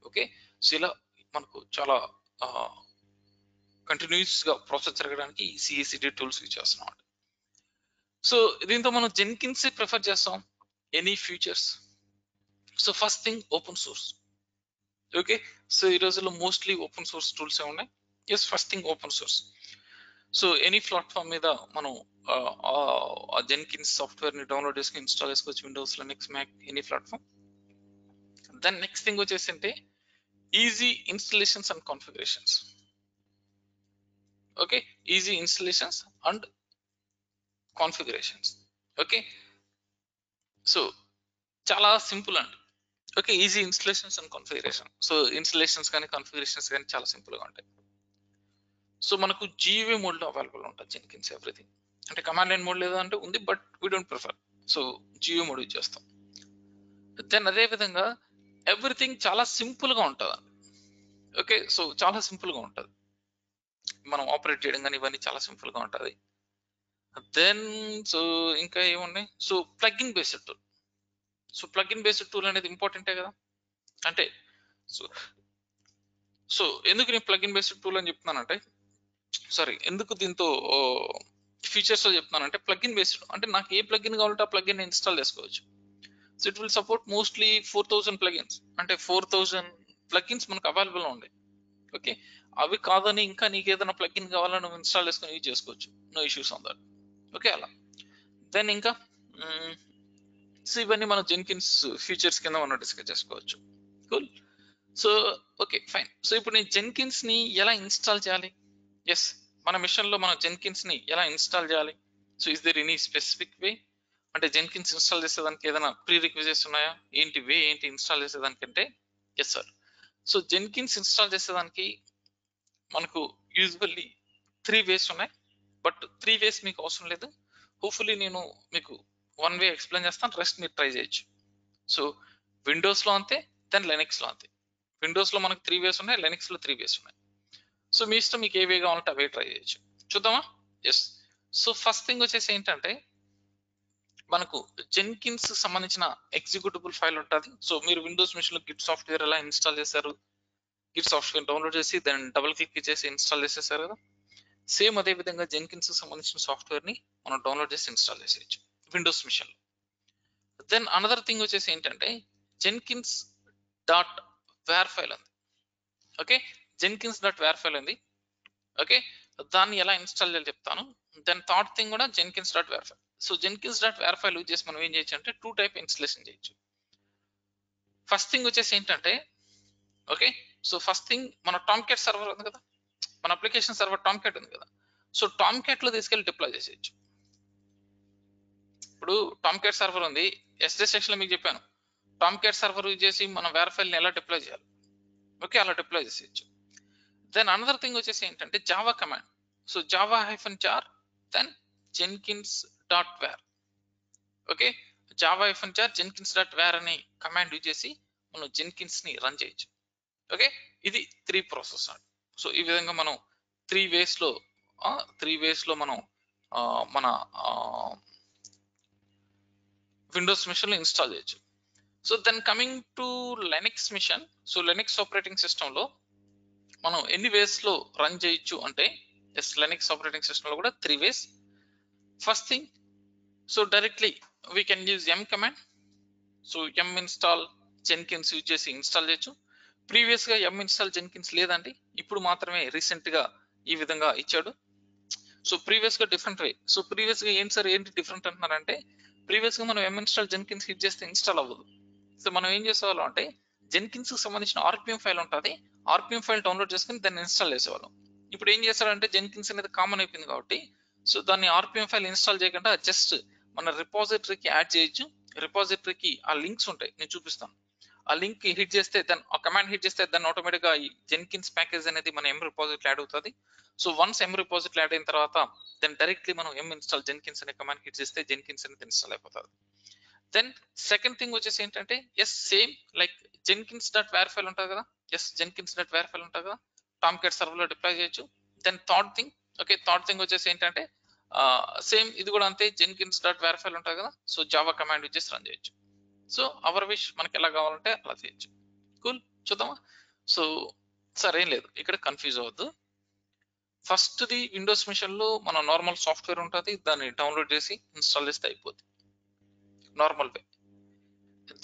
ఓకే, సో ఇలా మనకు చాలా కంటిన్యూస్ గా ప్రాసెస్ జరగడానికి సిఎసిడి టూల్స్ యూజ్ చేస్తున్నాం. సో దీంతో మనం జెన్కిన్స్ ప్రిఫర్ చేస్తాం any features. So first thing open source. Okay, so ఈ రోజుల్లో మోస్ట్లీ ఓపెన్ సోర్స్ టూల్స్ ఏ ఉన్నాయి. Yes, first thing open source. So any platform మీద మనం జెన్కిన్స్ సాఫ్ట్వేర్ ని డౌన్లోడ్ చేసుకుని ఇన్స్టాల్ చేసుకోవచ్చు, Windows, Linux, Mac, any platform. Then next thing వచ్చేసి అంటే easy installations and configurations. Okay, easy installations and configurations. Okay, so చాలా simple అండి. Okay, easy installations and configuration. So installations కానీ configurations కానీ చాలా సింపుల్ గా ఉంటాయి. సో మనకు GUI మోడ్ లో అవైలబుల్ ఉంటుంది జెన్కిన్స్ ఎవ్రీథింగ్. అంటే కమాండ్ లైన్ మోడ్ లేదా అంటే ఉంది, but we don't prefer. So GUI mode use చేస్తాం. దెన్ అదే విధంగా ఎవ్రీథింగ్ చాలా సింపుల్ గా ఉంటుంది. ఓకే, సో చాలా సింపుల్ గా ఉంటుంది, మనం ఆపరేట్ చేయడం కానీ ఇవన్నీ చాలా సింపుల్ గా ఉంటుంది. దెన్ సో ఇంకా ఏమున్నాయి, so plugin based tool. So plugin based tool అనేది ఇంపార్టెంటే కదా. అంటే సో ఎందుకు నేను ప్లగ్ఇన్ బేస్డ్ టూల్ అని చెప్తున్నానంటే, సారీ ఎందుకు దీంతో ఫీచర్స్ లో చెప్తున్నానంటే, ప్లగ్ఇన్ బేస్డ్ అంటే నాకు ఏ ప్లగ్ఇన్ కావాలంటే ఆ ప్లగ్ఇన్ ఇన్స్టాల్ చేసుకోవచ్చు. So it will support mostly 4000 plugins. అంటే 4000 ప్లగ్ఇన్స్ మనకు అవైలబుల్ ఉన్నాయి. ఓకే, అవి కాదని ఇంకా నీకు ఏదైనా ప్లగ్ఇన్ కావాలని నువ్వు ఇన్స్టాల్ చేసుకొని యూజ్ చేసుకోవచ్చు, no issues on that. Okay, అలా. దెన్ ఇంకా సో ఇవన్నీ మనం జెన్కిన్స్ ఫీచర్స్ కింద మనం డిస్కస్ చేసుకోవచ్చు. Cool. So okay fine. So ఇప్పుడు నేను జెన్కిన్స్ ని ఎలా ఇన్స్టాల్ చేయాలి? ఎస్, మన మిషన్ లో మనం జెన్కిన్స్ ని ఎలా ఇన్స్టాల్ చేయాలి? So is there any specific way? అంటే జెన్కిన్స్ ఇన్స్టాల్ చేసేదానికి ఏదైనా ప్రీ రిక్విజిట్స్ ఉన్నాయా? ఏంటి వే ఏంటి ఇన్స్టాల్ చేసేదానికంటే? Yes sir. So Jenkins install చేసేదానికి మనకు యూజువల్లీ 3 వేస్ ఉన్నాయి, బట్ 3 వేస్ మీకు అవసరం లేదు. హోప్ఫుల్లీ నేను మీకు 1 వే ఎక్స్ప్లెయిన్ చేస్తాను, రెస్ట్ మీరు ట్రై చేయొచ్చు. సో విండోస్ లో అంతే, దెన్ లెనిక్స్ లో అంతే. విండోస్ లో మనకు 3 వేస్ ఉన్నాయి, లెనిక్స్ లో 3 వేస్ ఉన్నాయి. సో మీ ఇష్టం, మీకు ఏ వే కావాలంటే అవే ట్రై చేయొచ్చు. చూద్దామా? ఎస్. సో ఫస్ట్ థింగ్ వచ్చేసి ఏంటంటే, మనకు జెన్కిన్స్ సంబంధించిన ఎగ్జిక్యూటబుల్ ఫైల్ ఉంటుంది. సో మీరు విండోస్ మిషన్ లో గిట్ సాఫ్ట్వేర్ ఎలా ఇన్స్టాల్ చేశారు, గిట్ సాఫ్ట్వేర్ డౌన్లోడ్ చేసి దాన్ని డబుల్ క్లిక్ చేసి ఇన్స్టాల్ చేసేసారు కదా, సేమ్ అదే విధంగా జెన్కిన్స్ సంబంధించిన సాఫ్ట్వేర్ ని మనం డౌన్లోడ్ చేసి ఇన్స్టాల్ చేసేయచ్చు విండోస్ మిషన్ లో. దెన్ అనదర్ థింగ్ వచ్చేసి ఏంటంటే, జెన్కిన్స్ డాట్ వేర్ ఫైల్ ఉంది. Okay, Jenkins dot war file ఉంది. ఓకే, దాన్ని ఎలా ఇన్స్టాల్ చేయాలి చెప్తాను. దెన్ థర్డ్ థింగ్ కూడా Jenkins dot war file. So Jenkins dot war file use చేసి మనం ఏం చేయొచ్చు అంటే 2 టైప్ ఇన్స్టలేషన్ చేయొచ్చు. ఫస్ట్ థింగ్ వచ్చేసి ఏంటంటే, ఓకే, సో ఫస్ట్ థింగ్ మన టామ్క్యాట్ సర్వర్ ఉంది కదా, మన అప్లికేషన్ సర్వర్ టామ్క్యాట్ ఉంది కదా, సో టామ్క్యాట్ లో తీసుకెళ్ళి డిప్లాయ్ చేసేయచ్చు. ఇప్పుడు టామ్క్యాట్ సర్వర్ ఉంది, ఎస్డే సెక్షన్ లో మీకు చెప్పాను, టామ్క్యాట్ సర్వర్ యూజ్ చేసి మనం వేర్ ఫైల్ ని ఎలా డిప్లాయ్ చేయాలి. ఓకే, అలా డిప్లాయ్ చేసేయచ్చు. దెన్ అనదర్ థింగ్ వచ్చేసి ఏంటంటే Java command. So Java -jar then Jenkins dot war. Okay, Java -jar Jenkins dot war అనే కమాండ్ యూజ్ చేసి మనం జెన్కిన్స్ ని రన్ చేయొచ్చు. ఓకే, ఇది 3 ప్రాసెస్ అండి. సో ఈ విధంగా మనం 3 వేస్ లో మనం మన విండోస్ మిషన్ లో ఇన్స్టాల్ చేయొచ్చు. So then coming to Linux machine. So Linux operating system లో మనం ఎన్ని వేస్ లో రన్ చేయొచ్చు అంటే, ఎస్, లెనిక్స్ ఆపరేటింగ్ సిస్టమ్ లో కూడా 3 ways. First thing, so directly we can use m command. So m install Jenkins use చేసి ఇన్స్టాల్ చేయొచ్చు. ప్రీవియస్ గా m ఇన్స్టాల్ జెన్కిన్స్ లేదండి, ఇప్పుడు మాత్రమే రీసెంట్ గా ఈ విధంగా ఇచ్చాడు. సో ప్రీవియస్ గా డిఫరెంట్ వే. సో ప్రీవియస్ గా ఏంటి సార్ ఏంటి డిఫరెంట్ అంటున్నారంటే, ప్రీవియస్ గా మనం m ఇన్స్టాల్ జెన్కిన్స్ యూజ్ చేస్తే ఇన్స్టాల్ అవ్వదు. సో మనం ఏం చేసేవాళ్ళం అంటే, జెన్కిన్స్ కి సంబంధించిన RPM ఫైల్ ఉంటుంది, RPM ఫైల్ డౌన్లోడ్ చేసుకుని దాన్ని ఇన్స్టాల్ చేసేవాళ్ళం. ఇప్పుడు ఏం చేస్తారంటే, జెన్కిన్స్ అనేది కామన్ అయిపోయింది కాబట్టి సో దాన్ని ఆర్పిఎం ఫైల్ ఇన్స్టాల్ చేయకుండా జస్ట్ మన రిపాజిటరీకి యాడ్ చేయొచ్చు. రిపాజిటరీకి ఆ లింక్స్ ఉంటాయి, నేను చూపిస్తాను. ఆ లింక్ హిట్ చేస్తే దాన్ని, ఆ కమాండ్ హిట్ చేస్తే దాన్ని ఆటోమేటిక్ గా ఈ జెన్కిన్స్ ప్యాకేజ్ అనేది మన ఎం రిపాజిటరీ యాడ్ అవుతుంది. So once yum repository add అయిన తర్వాత దెన్ డైరెక్ట్లీ మనం ఎం ఇన్స్టాల్ జెన్కిన్స్ అనే కమాండ్ హిట్ చేస్తే జెన్కిన్స్ అనేది ఇన్స్టాల్ అయిపోతుంది. దెన్ సెకండ్ థింగ్ వచ్చేసి ఏంటంటే, yes same like Jenkins dot war file ఉంటుంది కదా, yes Jenkins dot war file ఉంటుంది కదా, టామ్క్యాట్ సర్వర్ లో డిప్లాయ్ చేయొచ్చు. Then third thing, okay third thing వచ్చేసి ఏంటంటే సేమ్ ఇది కూడా అంతే, జెన్కిన్స్ డాట్ వేర్ ఫైల్ ఉంటుంది కదా, సో జావా కమాండ్ యూజ్ చేసి రన్ చేయొచ్చు. సో అవర్ విష్, మనకి ఎలా కావాలంటే అలా చేయొచ్చు. కూల్, చూద్దామా? సో సరే ఏం లేదు, ఇక్కడ కన్ఫ్యూజ్ అవ్వద్దు. ఫస్ట్ ది విండోస్ మిషన్ లో మన నార్మల్ సాఫ్ట్వేర్ ఉంటుంది, దాన్ని డౌన్లోడ్ చేసి ఇన్స్టాల్ చేస్తే అయిపోద్ది normal way.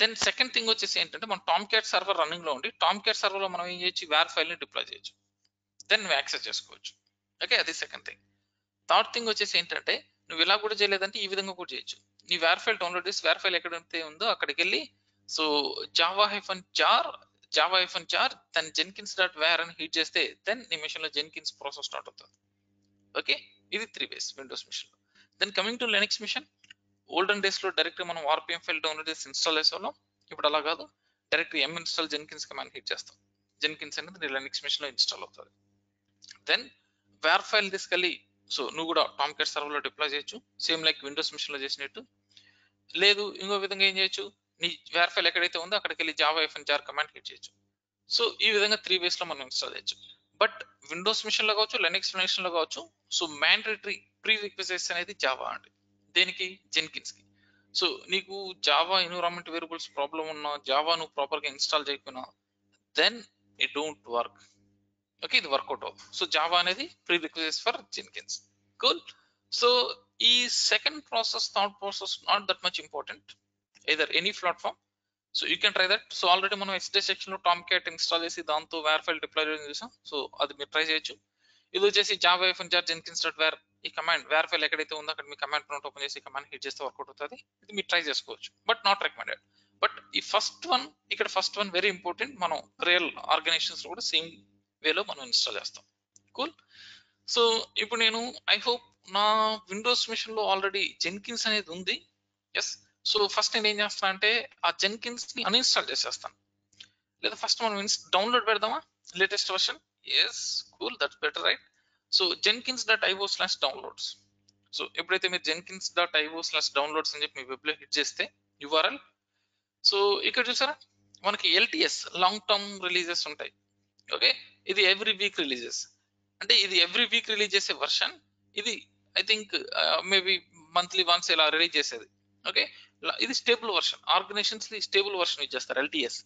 Then second thing వచ్చేసి ఏంటంటే, మన టామ్క్యాట్ సర్వర్ రన్నింగ్ లో ఉండి టామ్క్యాట్ సర్వర్ లో మనం ఏం చేయొచ్చు, వేర్ ఫైల్ ని డిప్లాయ్ చేయొచ్చు, దెన్ నువ్వు యాక్సెస్ చేసుకోవచ్చు. ఓకే, అది సెకండ్ థింగ్. థర్డ్ థింగ్ వచ్చేసి ఏంటంటే, నువ్వు ఇలా కూడా చేయలేదంటే ఈ విధంగా కూడా చేయొచ్చు. నీ వేర్ ఫైల్ డౌన్లోడ్ చేసి వేర్ ఫైల్ ఎక్కడైతే ఉందో అక్కడికి వెళ్ళి, so Java hyphen jar then Jenkins dot war అని హిట్ చేస్తే దెన్ నీ మిషన్ లో జెన్కిన్స్ ప్రాసెస్ స్టార్ట్ అవుతుంది. ఓకే, ఇది 3 ways విండోస్ మిషన్ లో. Then coming to Linux machine, olden days లో డైరెక్ట్ మనం ఆర్పిఎం ఫైల్ డౌన్లోడ్ చేసి ఇన్స్టాల్ చేసేవాళ్ళం. ఇప్పుడు అలా కాదు, direct yum install Jenkins command hit చేస్తాం, జెన్కిన్స్ అనేది లెనిక్స్ మిషన్ లో ఇన్స్టాల్ అవుతుంది. దెన్ వేర్ ఫైల్ తీసుకెళ్ళి, సో నువ్వు కూడా టామ్క్యాట్ సర్వర్ లో డిప్లాయ్ చేయొచ్చు, సేమ్ లైక్ విండోస్ మిషన్ లో చేసినట్టు. లేదు ఇంకో విధంగా ఏం చేయొచ్చు, నీ వేర్ ఫైల్ ఎక్కడైతే ఉందో అక్కడికి వెళ్ళి Java hyphen jar command hit చేయొచ్చు. సో ఈ విధంగా 3 ways లో మనం ఇన్స్టాల్ చేయొచ్చు. బట్ విండోస్ మిషన్ లో కావచ్చు, లెనిక్స్ మిషన్ లో కావచ్చు, సో మ్యాండేటరీ ప్రీ రిక్విజిట్స్ అనేది జావా అండి. దేనికి, జెన్కిన్స్ కి. సో నీకు జావా ఎన్విరాన్మెంట్ వేరియబుల్స్ ప్రాబ్లం ఉన్నా, జావా నువ్వు ప్రాపర్ గా ఇన్స్టాల్ చేయకపోయినా, then it don't work. Okay, ఇది వర్కౌట్ అవ్వదు. సో జావా అనేది prerequisites for Jenkins. Cool. So ఈ second process, third process not that much important, either any platform. So you can try that. So already మనం ఎస్డే section లో Tomcat install చేసి దాంతో war file deploy చేసాం, so అది మీరు try చేయొచ్చు. ఇది వచ్చేసి Java hyphen jar Jenkins dot war, ఈ కమాండ్ వేర్ ఫైల్ ఎక్కడైతే ఉందో అక్కడ మీ కమాండ్ ప్రాంప్ట్ ఓపెన్ చేసి కమాండ్ హిట్ చేస్తే వర్కౌట్ అవుతుంది. ఇది మీరు ట్రై చేసుకోవచ్చు, బట్ నాట్ రికమెండెడ్. బట్ ఈ ఫస్ట్ వన్ వెరీ ఇంపార్టెంట్. మనం రియల్ ఆర్గనైజేషన్స్ లో కూడా సేమ్ వేలో మనం ఇన్స్టాల్ చేస్తాం. కూల్. సో ఇప్పుడు నేను ఐ హోప్ నా విండోస్ మిషన్ లో ఆల్రెడీ జెన్కిన్స్ అనేది ఉంది. ఎస్. సో ఫస్ట్ నేను ఏం చేస్తాను అంటే, ఆ జెన్కిన్స్ ని అన్ఇన్స్టాల్ చేసేస్తాను. లేదా ఫస్ట్ మనం డౌన్లోడ్ పెడదామా latest version? Yes, cool, that's better right. So jenkins.io/downloads. So ఎప్పుడైతే మీరు jenkins.io/downloads అని చెప్పి మీ వెబ్ లో హిట్ చేస్తే యూఆర్ఎల్, సో ఇక్కడ చూసారా మనకి ఎల్టిఎస్ లాంగ్ టర్మ్ రిలీజెస్ ఉంటాయి. ఓకే, ఇది ఎవ్రీ వీక్ రిలీజెస్, అంటే ఇది ఎవ్రీ వీక్ రిలీజ్ చేసే వర్షన్. ఇది I think maybe monthly once ఇలా రిలీజ్ చేసేది. ఓకే, ఇది stable version, organizations stable version use చేస్తారు ఎల్టిఎస్.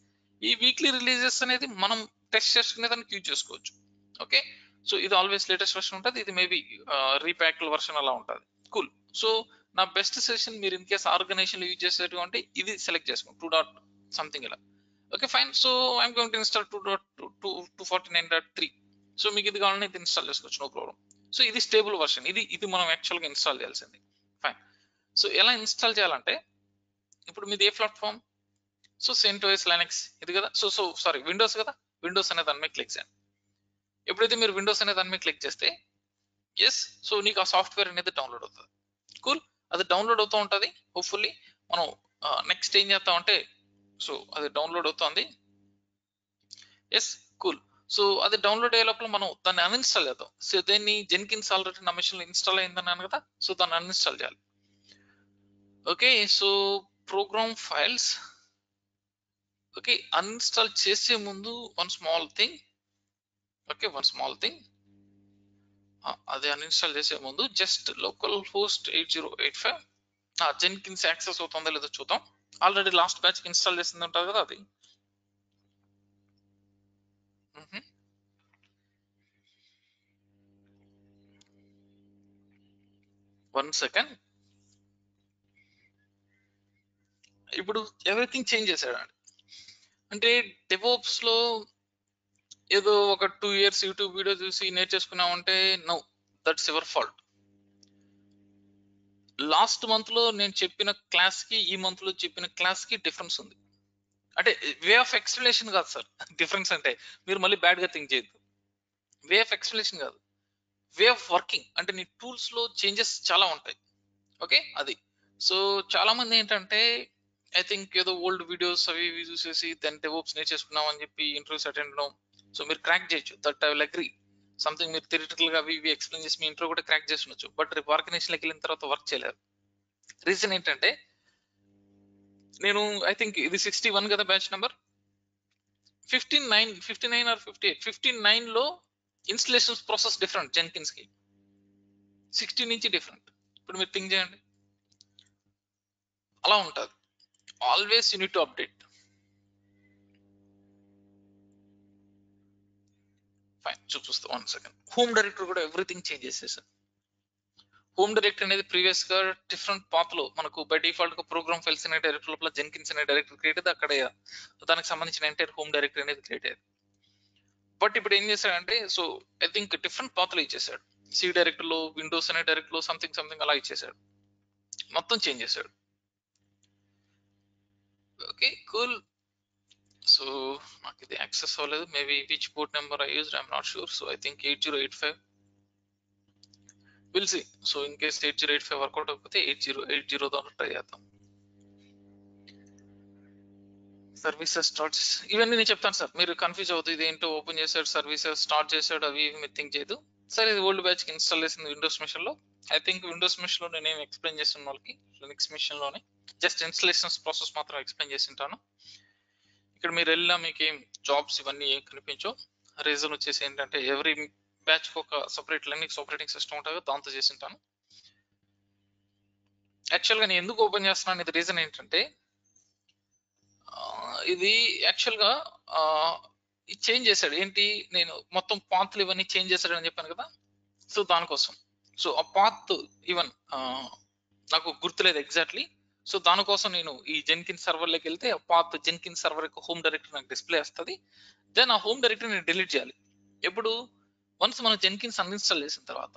ఈ వీక్లీ రిలీజెస్ అనేది మనం టెస్ట్ చేసుకునే దానికి యూజ్ చేసుకోవచ్చు. ఓకే, సో ఇది ఆల్వేస్ లేటెస్ట్ వర్షన్ ఉంటుంది, ఇది మేబీ రీప్యాక్డ్ వర్షన్ అలా ఉంటుంది. కూల్. సో నా బెస్ట్ సజెషన్, మీరు ఇన్ కేస్ ఆర్గనైజేషన్ యూజ్ చేసేటు అంటే ఇది సెలెక్ట్ చేసుకోండి, 2. ఇలా. Okay fine. So I'm going to install 2.249.3. So మీకు ఇది కావాలని ఇది ఇన్స్టాల్ చేసుకోవచ్చు, నో ప్రాబ్లం. సో ఇది స్టేబుల్ వర్షన్, ఇది మనం యాక్చువల్గా ఇన్స్టాల్ చేయాల్సింది. ఫైన్. సో ఎలా ఇన్స్టాల్ చేయాలంటే, ఇప్పుడు మీది ఏ ప్లాట్ఫామ్? సో CentOS లైనక్స్ ఇది కదా, సో సారీ విండోస్ కదా, విండోస్ అనే దాని మీద క్లిక్ చేయండి. ఎప్పుడైతే మీరు విండోస్ అనే దాని మీద క్లిక్ చేస్తే ఎస్, సో నీకు ఆ సాఫ్ట్వేర్ అనేది డౌన్లోడ్ అవుతుంది. కూల్. అది డౌన్లోడ్ అవుతూ ఉంటుంది. హోప్ఫుల్లీ మనం నెక్స్ట్ ఏం చేస్తామంటే, సో అది డౌన్లోడ్ అవుతుంది. Yes, cool. సో అది డౌన్లోడ్ అయ్యే లోపల మనం దాన్ని అన్ఇన్స్టాల్ చేద్దాం. సో దీన్ని జెన్కిన్స్ ఆల్రెడీ నా మెషిన్ లో ఇన్స్టాల్ అయిందన్నాను కదా, సో దాన్ని అన్ఇన్స్టాల్ చేయాలి. Okay, so program files. Okay, uninstall చేసే ముందు వన్ స్మాల్ థింగ్. అది అన్ఇన్స్టాల్ చేసే ముందు just local host 8085 Jenkins access అవుతుందో లేదో చూద్దాం. ఆల్రెడీ లాస్ట్ బ్యాచ్ ఇన్స్టాల్ చేసింది ఉంటుంది కదా అది. 1 సెకండ్. ఇప్పుడు ఎవ్రీథింగ్ చేంజ్ చేశాడండి. అంటే డెవోప్స్ లో ఏదో ఒక 2 years యూట్యూబ్ వీడియో చూసి నేర్చేసుకున్నామంటే no, that's your fault. Last month లో నేను చెప్పిన క్లాస్ కి ఈ మంత్ లో చెప్పిన క్లాస్ కి డిఫరెన్స్ ఉంది. అంటే వే ఆఫ్ ఎక్స్ప్లెనేషన్ కాదు సార్ డిఫరెన్స్, అంటే మీరు మళ్ళీ బ్యాడ్ గా థింక్ చేయొద్దు. వే ఆఫ్ ఎక్స్ప్లెనేషన్ కాదు, వే ఆఫ్ వర్కింగ్, అంటే నీ టూల్స్ లో చేంజెస్ చాలా ఉంటాయి. ఓకే, అది. సో చాలా మంది ఏంటంటే ఐ థింక్ ఏదో ఓల్డ్ వీడియోస్ అవి ఇవి చూసేసి దాని డెవోప్స్ నేర్చేసుకున్నాం అని చెప్పి ఇంటర్వ్యూస్ అటెండ్ అవడం. సో మీరు క్రాక్ చేయొచ్చు, that I will agree. Something మీరు థియరిటికల్ గా అవి ఇవి ఎక్స్ప్లెయిన్ చేసి మీ ఇంట్లో కూడా క్రాక్ చేస్తుండొచ్చు, బట్ రేపు ఆర్గనైజేషన్కి వెళ్ళిన తర్వాత వర్క్ చేయలేరు. రీజన్ ఏంటంటే నేను ఐ థింక్ ఇది 61 కదా బ్యాచ్ నెంబర్, 59 ఆర్ 59 లో ఇన్స్టలేషన్స్ ప్రాసెస్ డిఫరెంట్ జెన్కిన్స్ కి, 60 నుంచి డిఫరెంట్. ఇప్పుడు మీరు థింక్ చేయండి, అలా ఉంటుంది. Always you need to update. Fine, చూపిస్తా 1 సెకండ్. హోమ్ డైరెక్టర్ కూడా ఎవ్రీథింగ్ చేంజ్ చేసేసారు. హోమ్ డైరెక్టర్ అనేది ప్రీవియస్ గా డిఫరెంట్ పాత్ లో మనకు బై డిఫాల్ట్ గా ప్రోగ్రామ్ ఫైల్స్ అనే డైరెక్టర్ లోపల జెన్కిన్స్ అనే డైరెక్టర్ క్రియేట్ అయితే అక్కడ దానికి సంబంధించిన ఎంటైర్ హోమ్ డైరెక్టర్ అనేది క్రియేట్ అయ్యేది. బట్ ఇప్పుడు ఏం చేశాడంటే, so I think different path లో ఇచ్చేసాడు. సి డైరెక్టర్ లో, విండోస్ అనే డైరెక్టర్ లో సంథింగ్ అలా ఇచ్చేసాడు, మొత్తం చేంజ్ చేశాడు. Okay, cool. సో నాకు ఇది యాక్సెస్ అవ్వలేదు, maybe which port number I used, I'm not sure. So I think 8085 will see. So in case 8085 work out అవ్వకపోతే 8080 దాకా ట్రై చేద్దాం. సర్వీసెస్ స్టార్ట్, ఇవన్నీ నేను చెప్తాను సార్, మీరు కన్ఫ్యూజ్ అవుతుంది. ఇది ఏంటో ఓపెన్ చేశాడు, సర్వీసెస్ స్టార్ట్ చేశాడు, అవి ఇవి మీరు థింక్ చేయదు సార్. ఇది ఓల్డ్ బ్యాచ్ కి ఇన్స్టాల్ చేసింది విండోస్ మిషన్ లో. ఐ థింక్ విండోస్ మిషన్ లో నేను ఎక్స్ప్లెయిన్ చేస్తున్న వాళ్ళకి లినక్స్ మిషన్ లోనే జస్ట్ ఇన్స్టలేషన్స్ ప్రాసెస్ మాత్రం ఎక్స్ప్లెయిన్ చేసి ఉంటాను. ఇక్కడ మీరు వెళ్ళినా మీకు ఏం జాబ్స్ ఇవన్నీ ఏం కనిపించవు. రీజన్ వచ్చేసి ఏంటంటే ఎవ్రీ బ్యాచ్ కి ఒక సపరేట్ లినక్స్ ఆపరేటింగ్ సిస్టమ్ ఉంటుంది, దాంతో చేసి ఉంటాను. యాక్చువల్గా నేను ఎందుకు ఓపెన్ చేస్తున్నాను, ఇది రీజన్ ఏంటంటే ఇది యాక్చువల్గా ఇది చేంజ్ చేశాడు. ఏంటి, నేను మొత్తం పాత్లు ఇవన్నీ చేంజ్ చేశాడు అని చెప్పాను కదా, సో దానికోసం. సో ఆ పాత్ ఈవెన్ నాకు గుర్తులేదు ఎగ్జాక్ట్లీ. సో దానికోసం నేను ఈ జెన్కిన్స్ సర్వర్లోకి వెళ్తే ఆ పాత్ జెన్కిన్స్ సర్వర్ యొక్క హోమ్ డైరెక్టరీ నాకు డిస్ప్లే వస్తుంది. దెన్ ఆ హోమ్ డైరెక్టరీ నేను డిలీట్ చేయాలి. ఎప్పుడు, వన్స్ మనం జెన్కిన్స్ అన్ఇన్స్టాల్ చేసిన తర్వాత.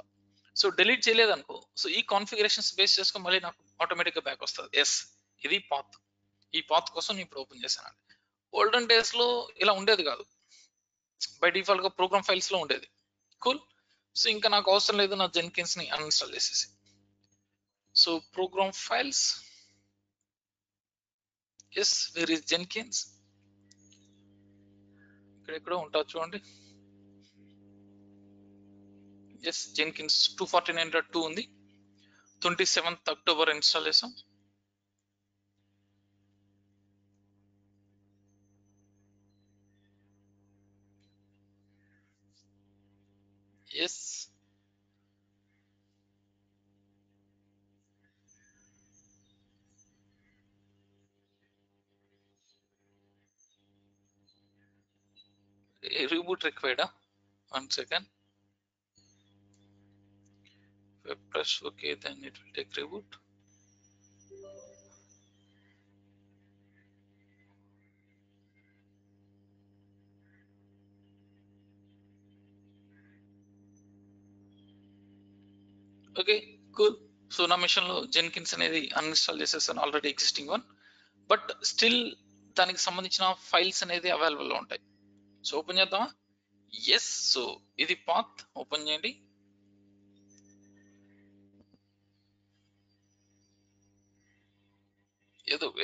సో డిలీట్ చేయలేదు అనుకో, సో ఈ కాన్ఫిగరేషన్స్ బేస్ చేసుకొని మళ్ళీ నాకు ఆటోమేటిక్ గా బ్యాక్ వస్తుంది. ఎస్, ఇది పాత్. ఈ పాత్ కోసం నేను ఇప్పుడు ఓపెన్ చేశాను. ఓల్డెన్ డేస్ లో ఇలా ఉండేది కాదు, బై డిఫాల్ట్ గా ప్రోగ్రామ్ ఫైల్స్ లో ఉండేది. కూల్. సో ఇంకా నాకు అవసరం లేదు, నా జెన్కిన్స్ ని అన్ఇన్స్టాల్ చేసేసి. So program files, yes where is Jenkins, ఇక్కడ ఎక్కడో ఉంటుంది చూడండి. ఎస్, జెన్కిన్స్ 249.2 ఉంది, 27th October ఇన్స్టాల్ చేసాం. Yes, reboot required. 1 second. Press OK, then it will take reboot. Okay, cool. So నా మిషన్ లో జెన్కిన్స్ అనేది అన్ఇన్స్టాల్ చేసేసాను, already existing one. But still దానికి సంబంధించిన ఫైల్స్ అనేది అవైలబుల్ లో ఉంటాయి. సో ఓపెన్ చేద్దామా? ఎస్. సో ఇది పాత్, ఓపెన్ చేయండి.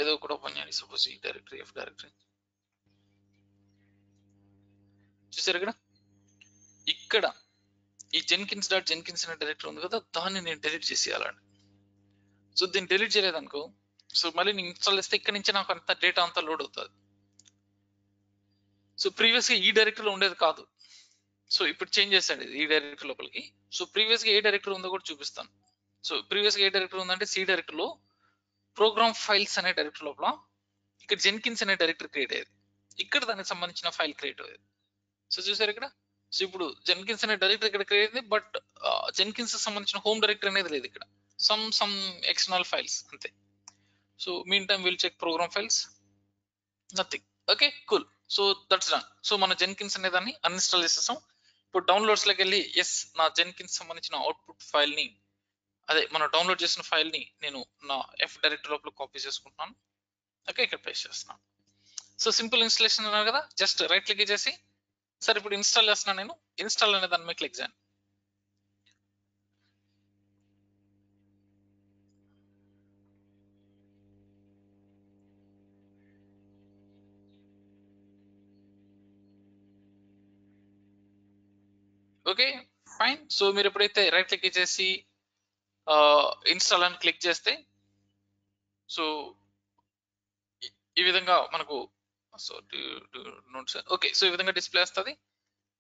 ఏదో కూడా ఓపెన్ చేయండి. సపోజ్ ఈ డైరెక్టరీ, ఎఫ్ డైరెక్టరీ చూసారు ఇక్కడ ఈ జెన్కిన్స్ డాట్ జెన్కిన్స్ అనే డైరెక్టరీ ఉంది కదా, దాన్ని నేను డిలీట్ చేసేయాలండి. సో దీన్ని డిలీట్ చేయలేదు అనుకో, సో మళ్ళీ నేను ఇన్స్టాల్ చేస్తే ఇక్కడ నుంచి నాకు అంత డేటా అంతా లోడ్ అవుతుంది. సో ప్రీవియస్ గా ఈ డైరెక్టరీలో ఉండేది కాదు, సో ఇప్పుడు చేంజ్ చేశాడు ఈ డైరెక్టరీ లోపలికి. సో ప్రీవియస్ గా ఏ డైరెక్టరీ ఉందో కూడా చూపిస్తాను. సో ప్రీవియస్ గా ఏ డైరెక్టరీ ఉందంటే సి డైరెక్టరీలో ప్రోగ్రామ్ ఫైల్స్ అనే డైరెక్టరీ లోపల ఇక్కడ జెన్కిన్స్ అనే డైరెక్టరీ క్రియేట్ అయ్యేది, ఇక్కడ దానికి సంబంధించిన ఫైల్ క్రియేట్ అయ్యేది. సో చూసారు ఇక్కడ. సో ఇప్పుడు జెన్కిన్స్ అనే డైరెక్టరీ ఇక్కడ క్రియేట్ అయింది, బట్ జెన్కిన్స్ సంబంధించిన హోమ్ డైరెక్టరీ అనేది లేదు ఇక్కడ, సమ్ ఎక్స్టర్నల్ ఫైల్స్ అంతే. So meantime will check program files, nothing. Okay, cool. So that's done. So మన జెన్కిన్స్ అనే దాన్ని అన్ఇన్స్టాల్ చేసేసాం. ఇప్పుడు డౌన్లోడ్స్ లోకి వెళ్ళి ఎస్, నా జెన్కిన్స్ సంబంధించిన అవుట్పుట్ ఫైల్ ని, అదే మనం డౌన్లోడ్ చేసిన ఫైల్ ని నేను నా ఎఫ్ డైరెక్టరీ లోపల కాపీ చేసుకుంటున్నాను. ఓకే, ఇక్కడ పేస్ట్ చేస్తున్నాను. సో సింపుల్ ఇన్స్టాలేషన్ అన్నారు కదా, జస్ట్ రైట్ క్లిక్ చేసి సరే ఇప్పుడు ఇన్స్టాల్ చేస్తున్నాను నేను. ఇన్స్టాల్ అనే దాని మీద క్లిక్ చేయండి. Okay fine. సో మీరు ఎప్పుడైతే రైట్ క్లిక్ చేసి ఇన్స్టాల్ అని క్లిక్ చేస్తే సో ఈ విధంగా మనకు సో ఓకే సో ఈ విధంగా డిస్ప్లే వస్తుంది.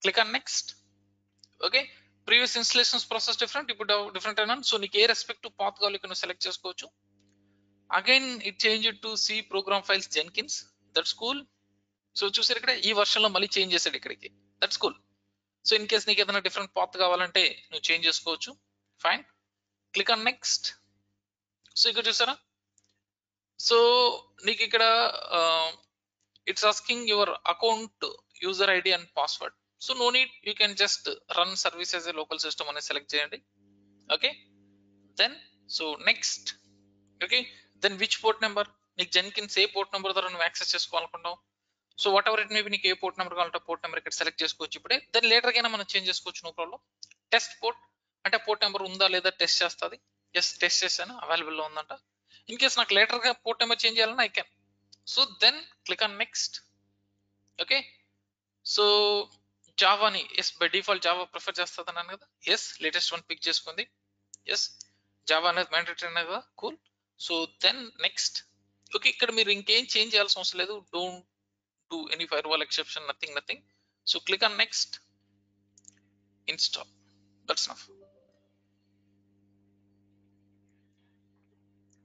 Click on next. Okay previous installations process different, ఇప్పుడు డిఫరెంట్ అయినా. సో నీకు ఏ రెస్పెక్టివ్ పాత్ కావాలి ఇక్కడ నువ్వు సెలెక్ట్ చేసుకోవచ్చు. Again it change to C program files Jenkins, that's cool. So చూసారు ఇక్కడ ఈ వర్షన్ లో మళ్ళీ చేంజ్ చేశాడు ఇక్కడికి, that's cool. So in case నీకు ఏదైనా డిఫరెంట్ పాత్ కావాలంటే నువ్వు చేంజ్ చేసుకోవచ్చు. Fine, click on next. So ఇక్కడ చూసారా, సో నీకు ఇక్కడ it's asking your account user ID and password. So no need, you can just run service as a local system అనేది సెలెక్ట్ చేయండి. Okay then so next. Okay then which port number, నీకు Jenkins ఏ port number ద్వారా నువ్వు access చేసుకోవాలనుకుంటావు. So whatever it maybe నీకు ఏ port number కావాలంటే పోర్ట్ నెంబర్ ఇక్కడ సెలెక్ట్ చేసుకోవచ్చు ఇప్పుడే. దెన్ లేటర్ అయినా మనం చేంజ్ చేసుకోవచ్చు, నో ప్రాబ్లం. టెస్ట్ పోర్ట్ అంటే పోర్ట్ నెంబర్ ఉందా లేదా టెస్ట్ చేస్తుంది. ఎస్ టెస్ట్ చేశాను, అవైలబుల్లో ఉందంట. ఇన్ కేస్ నాకు లేటర్ గా పోర్ట్ నెంబర్ చేంజ్ చేయాలన్నా I can. So then click on next. Okay so జావాని yes by default Java prefer చేస్తుంది అన్నాను కదా. ఎస్ లేటెస్ట్ వన్ పిక్ చేసుకుంది. ఎస్ జావా అనేది మ్యాండేటరీ అనేది కదా, cool. So then next. Okay ఇక్కడ మీరు ఇంకేం చేంజ్ చేయాల్సిన అవసరం లేదు. Don't do any firewall exception, nothing. So click on next, install, that's enough.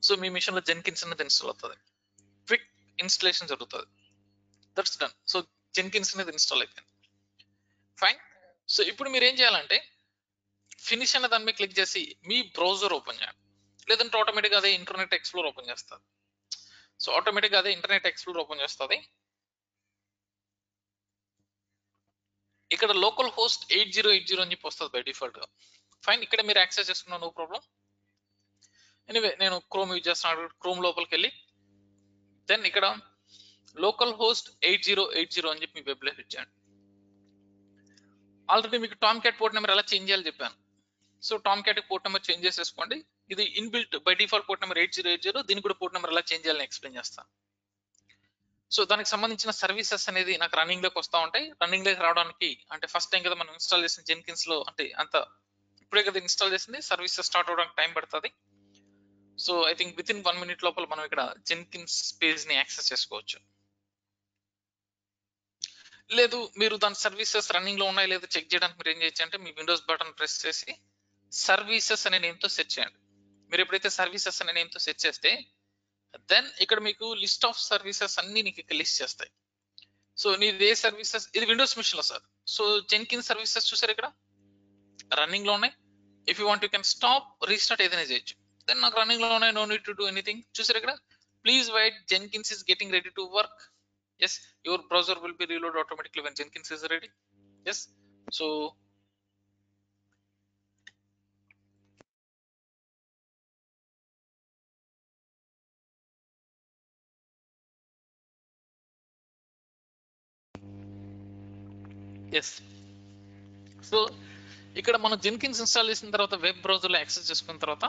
So మీ మిషన్ లో జెన్కిన్స్ అనేది ఇన్స్టాల్ అవుతుంది, క్విక్ ఇన్స్టాలేషన్ జరుగుతుంది, దట్స్ డన్. సో జెన్కిన్స్ అనేది ఇన్స్టాల్ అయిపోయింది. ఫైన్. సో ఇప్పుడు మీరు ఏం చేయాలంటే ఫినిష్ అనే దాని మీద క్లిక్ చేసి మీ బ్రౌజర్ ఓపెన్ చేయాలి, లేదంటే ఆటోమేటిక్గా అదే ఇంటర్నెట్ ఎక్స్ప్లోర్ ఓపెన్ చేస్తుంది. సో ఆటోమేటిక్గా అదే ఇంటర్నెట్ ఎక్స్ప్లోర్ ఓపెన్ చేస్తుంది. ఇక్కడ లోకల్ హోస్ట్ 8080 అని చెప్పి వస్తుంది బై డిఫాల్ట్ గా. ఫైన్, ఇక్కడ మీరు యాక్సెస్ చేసుకున్నా నో ప్రాబ్లం. ఎనీవే నేను క్రోమ్ యూజ్ చేస్తున్నాను, క్రోమ్ లోపలికి వెళ్ళి దెన్ ఇక్కడ లోకల్ హోస్ట్ 8080 అని చెప్పి మీ వెబ్ లో హిట్ చేయండి. ఆల్రెడీ మీకు టామ్ క్యాట్ పోర్ట్ నెంబర్ ఎలా చేంజ్ చేయాలి చెప్పాను. So Tom cat port number change చేసేసుకోండి. ఇది inbuilt by default port number 8080, దీనికి కూడా పోర్ట్ నెంబర్ ఎలా చేంజ్ చేయాలని ఎక్స్ప్లెయిన్ చేస్తాను. సో దానికి సంబంధించిన సర్వీసెస్ అనేది నాకు రన్నింగ్ లోకి వస్తూ ఉంటాయి. రన్నింగ్ లోకి రావడానికి అంటే ఫస్ట్ టైం కదా మనం ఇన్స్టాల్ చేసిన జెన్కిన్స్ లో, అంటే అంత ఇప్పుడే కదా ఇన్స్టాల్ చేసింది, సర్వీసెస్ స్టార్ట్ అవడానికి టైం పడుతుంది. So I think with in 1 minute లోపల మనం ఇక్కడ జెన్కిన్స్ పేజ్ ని యాక్సెస్ చేసుకోవచ్చు. లేదు మీరు దాని సర్వీసెస్ రన్నింగ్ లో ఉన్నాయి లేదా చెక్ చేయడానికి మీరు ఏం చేయొచ్చు అంటే మీ విండోస్ బటన్ ప్రెస్ చేసి సర్వీసెస్ అనే నేమ్ తో సెర్చ్ చేయండి. మీరు ఎప్పుడైతే సర్వీసెస్ అనే నేమ్ తో సెర్చ్ చేస్తే దెన్ ఇక్కడ మీకు లిస్ట్ ఆఫ్ సర్వీసెస్ అన్ని నీకు ఇక్కడ లిస్ట్ చేస్తాయి. సో నీది ఏ సర్వీసెస్, ఇది విండోస్ మిషన్ లో సార్. సో జెన్కిన్స్ సర్వీసెస్ చూసారు ఇక్కడ రన్నింగ్ లో ఉన్నాయి. If you want you can stop restart ఏదైనా చేయొచ్చు. దెన్ నాకు రన్నింగ్ లో ఉన్నాయి, no need to do anything. చూసారు ఇక్కడ please wait, Jenkins is getting ready to work. Yes your browser will be reload automatically when Jenkins is ready. Yes so yes so ఇక్కడ మనం Jenkins install చేసిన తర్వాత web browser లో access చేసుకున్న తర్వాత